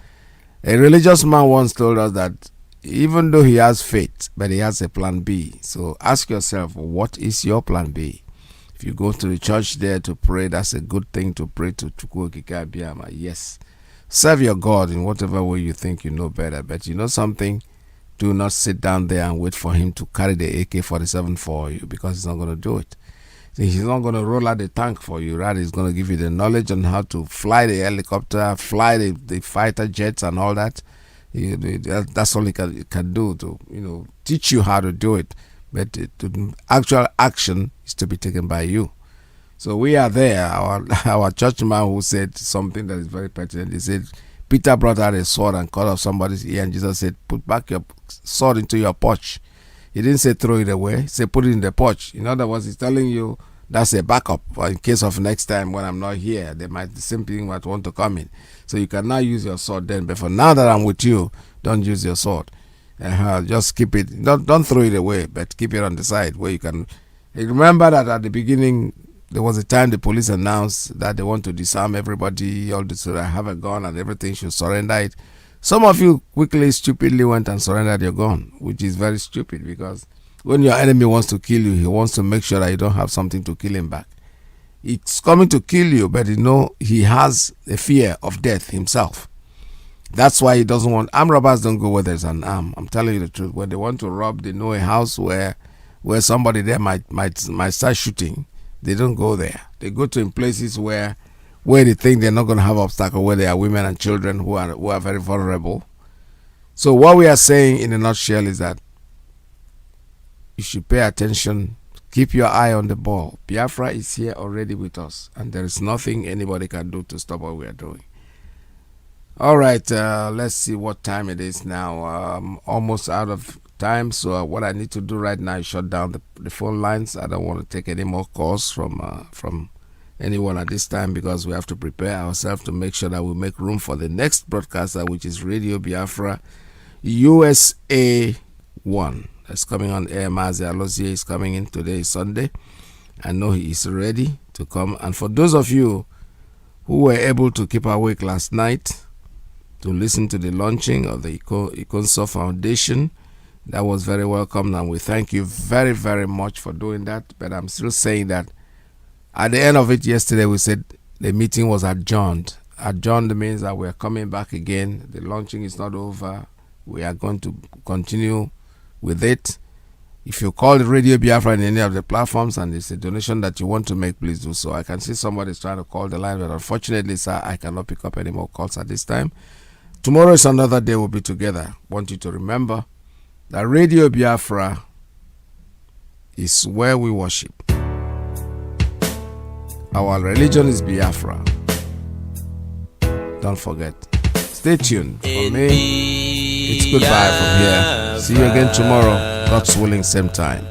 a religious man once told us that even though he has faith, but he has a plan B. So ask yourself, what is your plan B? If you go to the church there to pray, that's a good thing to pray to Chukwuokike Abiyama. Yes. Serve your God in whatever way you think you know better. But you know something? Do not sit down there and wait for him to carry the AK-47 for you, because he's not going to do it. He's not going to roll out the tank for you. Rather, he's going to give you the knowledge on how to fly the helicopter, fly the fighter jets and all that. That's all he can do to teach you how to do it. But the actual action is to be taken by you. So we are there. Our churchman who said something that is very pertinent. He said, Peter brought out a sword and cut off somebody's ear, and Jesus said, put back your sword into your pouch. He didn't say throw it away. He said put it in the pouch. In other words, he's telling you that's a backup. In case of next time when I'm not here, the same thing might want to come in. So you can now use your sword then. But for now that I'm with you, don't use your sword. Just keep it. Don't throw it away, but keep it on the side where you can. Remember that at the beginning, there was a time the police announced that they want to disarm everybody, all this, so that have a gun and everything should surrender it. Some of you quickly, stupidly went and surrendered your gun, which is very stupid because when your enemy wants to kill you, he wants to make sure that you don't have something to kill him back. It's coming to kill you, but he has a fear of death himself. That's why he doesn't want. Armed robbers don't go where there's an arm. I'm telling you the truth. When they want to rob, they know a house where somebody there might start shooting. They don't go there. They go to places where they think they're not going to have obstacle, where there are women and children who are very vulnerable. So what we are saying in a nutshell is that you should pay attention, keep your eye on the ball. Biafra is here already with us, and there is nothing anybody can do to stop what we are doing. All right, let's see what time it is now. I'm almost out of time, so what I need to do right now is shut down the phone lines. I don't want to take any more calls from anyone at this time because we have to prepare ourselves to make sure that we make room for the next broadcaster, which is Radio Biafra USA 1. That's coming on air. Mazi Iyke is coming in today, Sunday. I know he is ready to come. And for those of you who were able to keep awake last night to listen to the launching of the Ikonso Foundation, that was very welcome, and we thank you very, very much for doing that. But I'm still saying that at the end of it yesterday, we said the meeting was adjourned. Adjourned means that we're coming back again. The launching is not over. We are going to continue with it. If you call the Radio Biafra in any of the platforms and it's a donation that you want to make, please do so. I can see somebody's trying to call the line, but unfortunately, sir, I cannot pick up any more calls at this time. Tomorrow is another day we'll be together. I want you to remember that Radio Biafra is where we worship. Our religion is Biafra. Don't forget. Stay tuned. For me, it's goodbye from here. See you again tomorrow. God's willing, same time.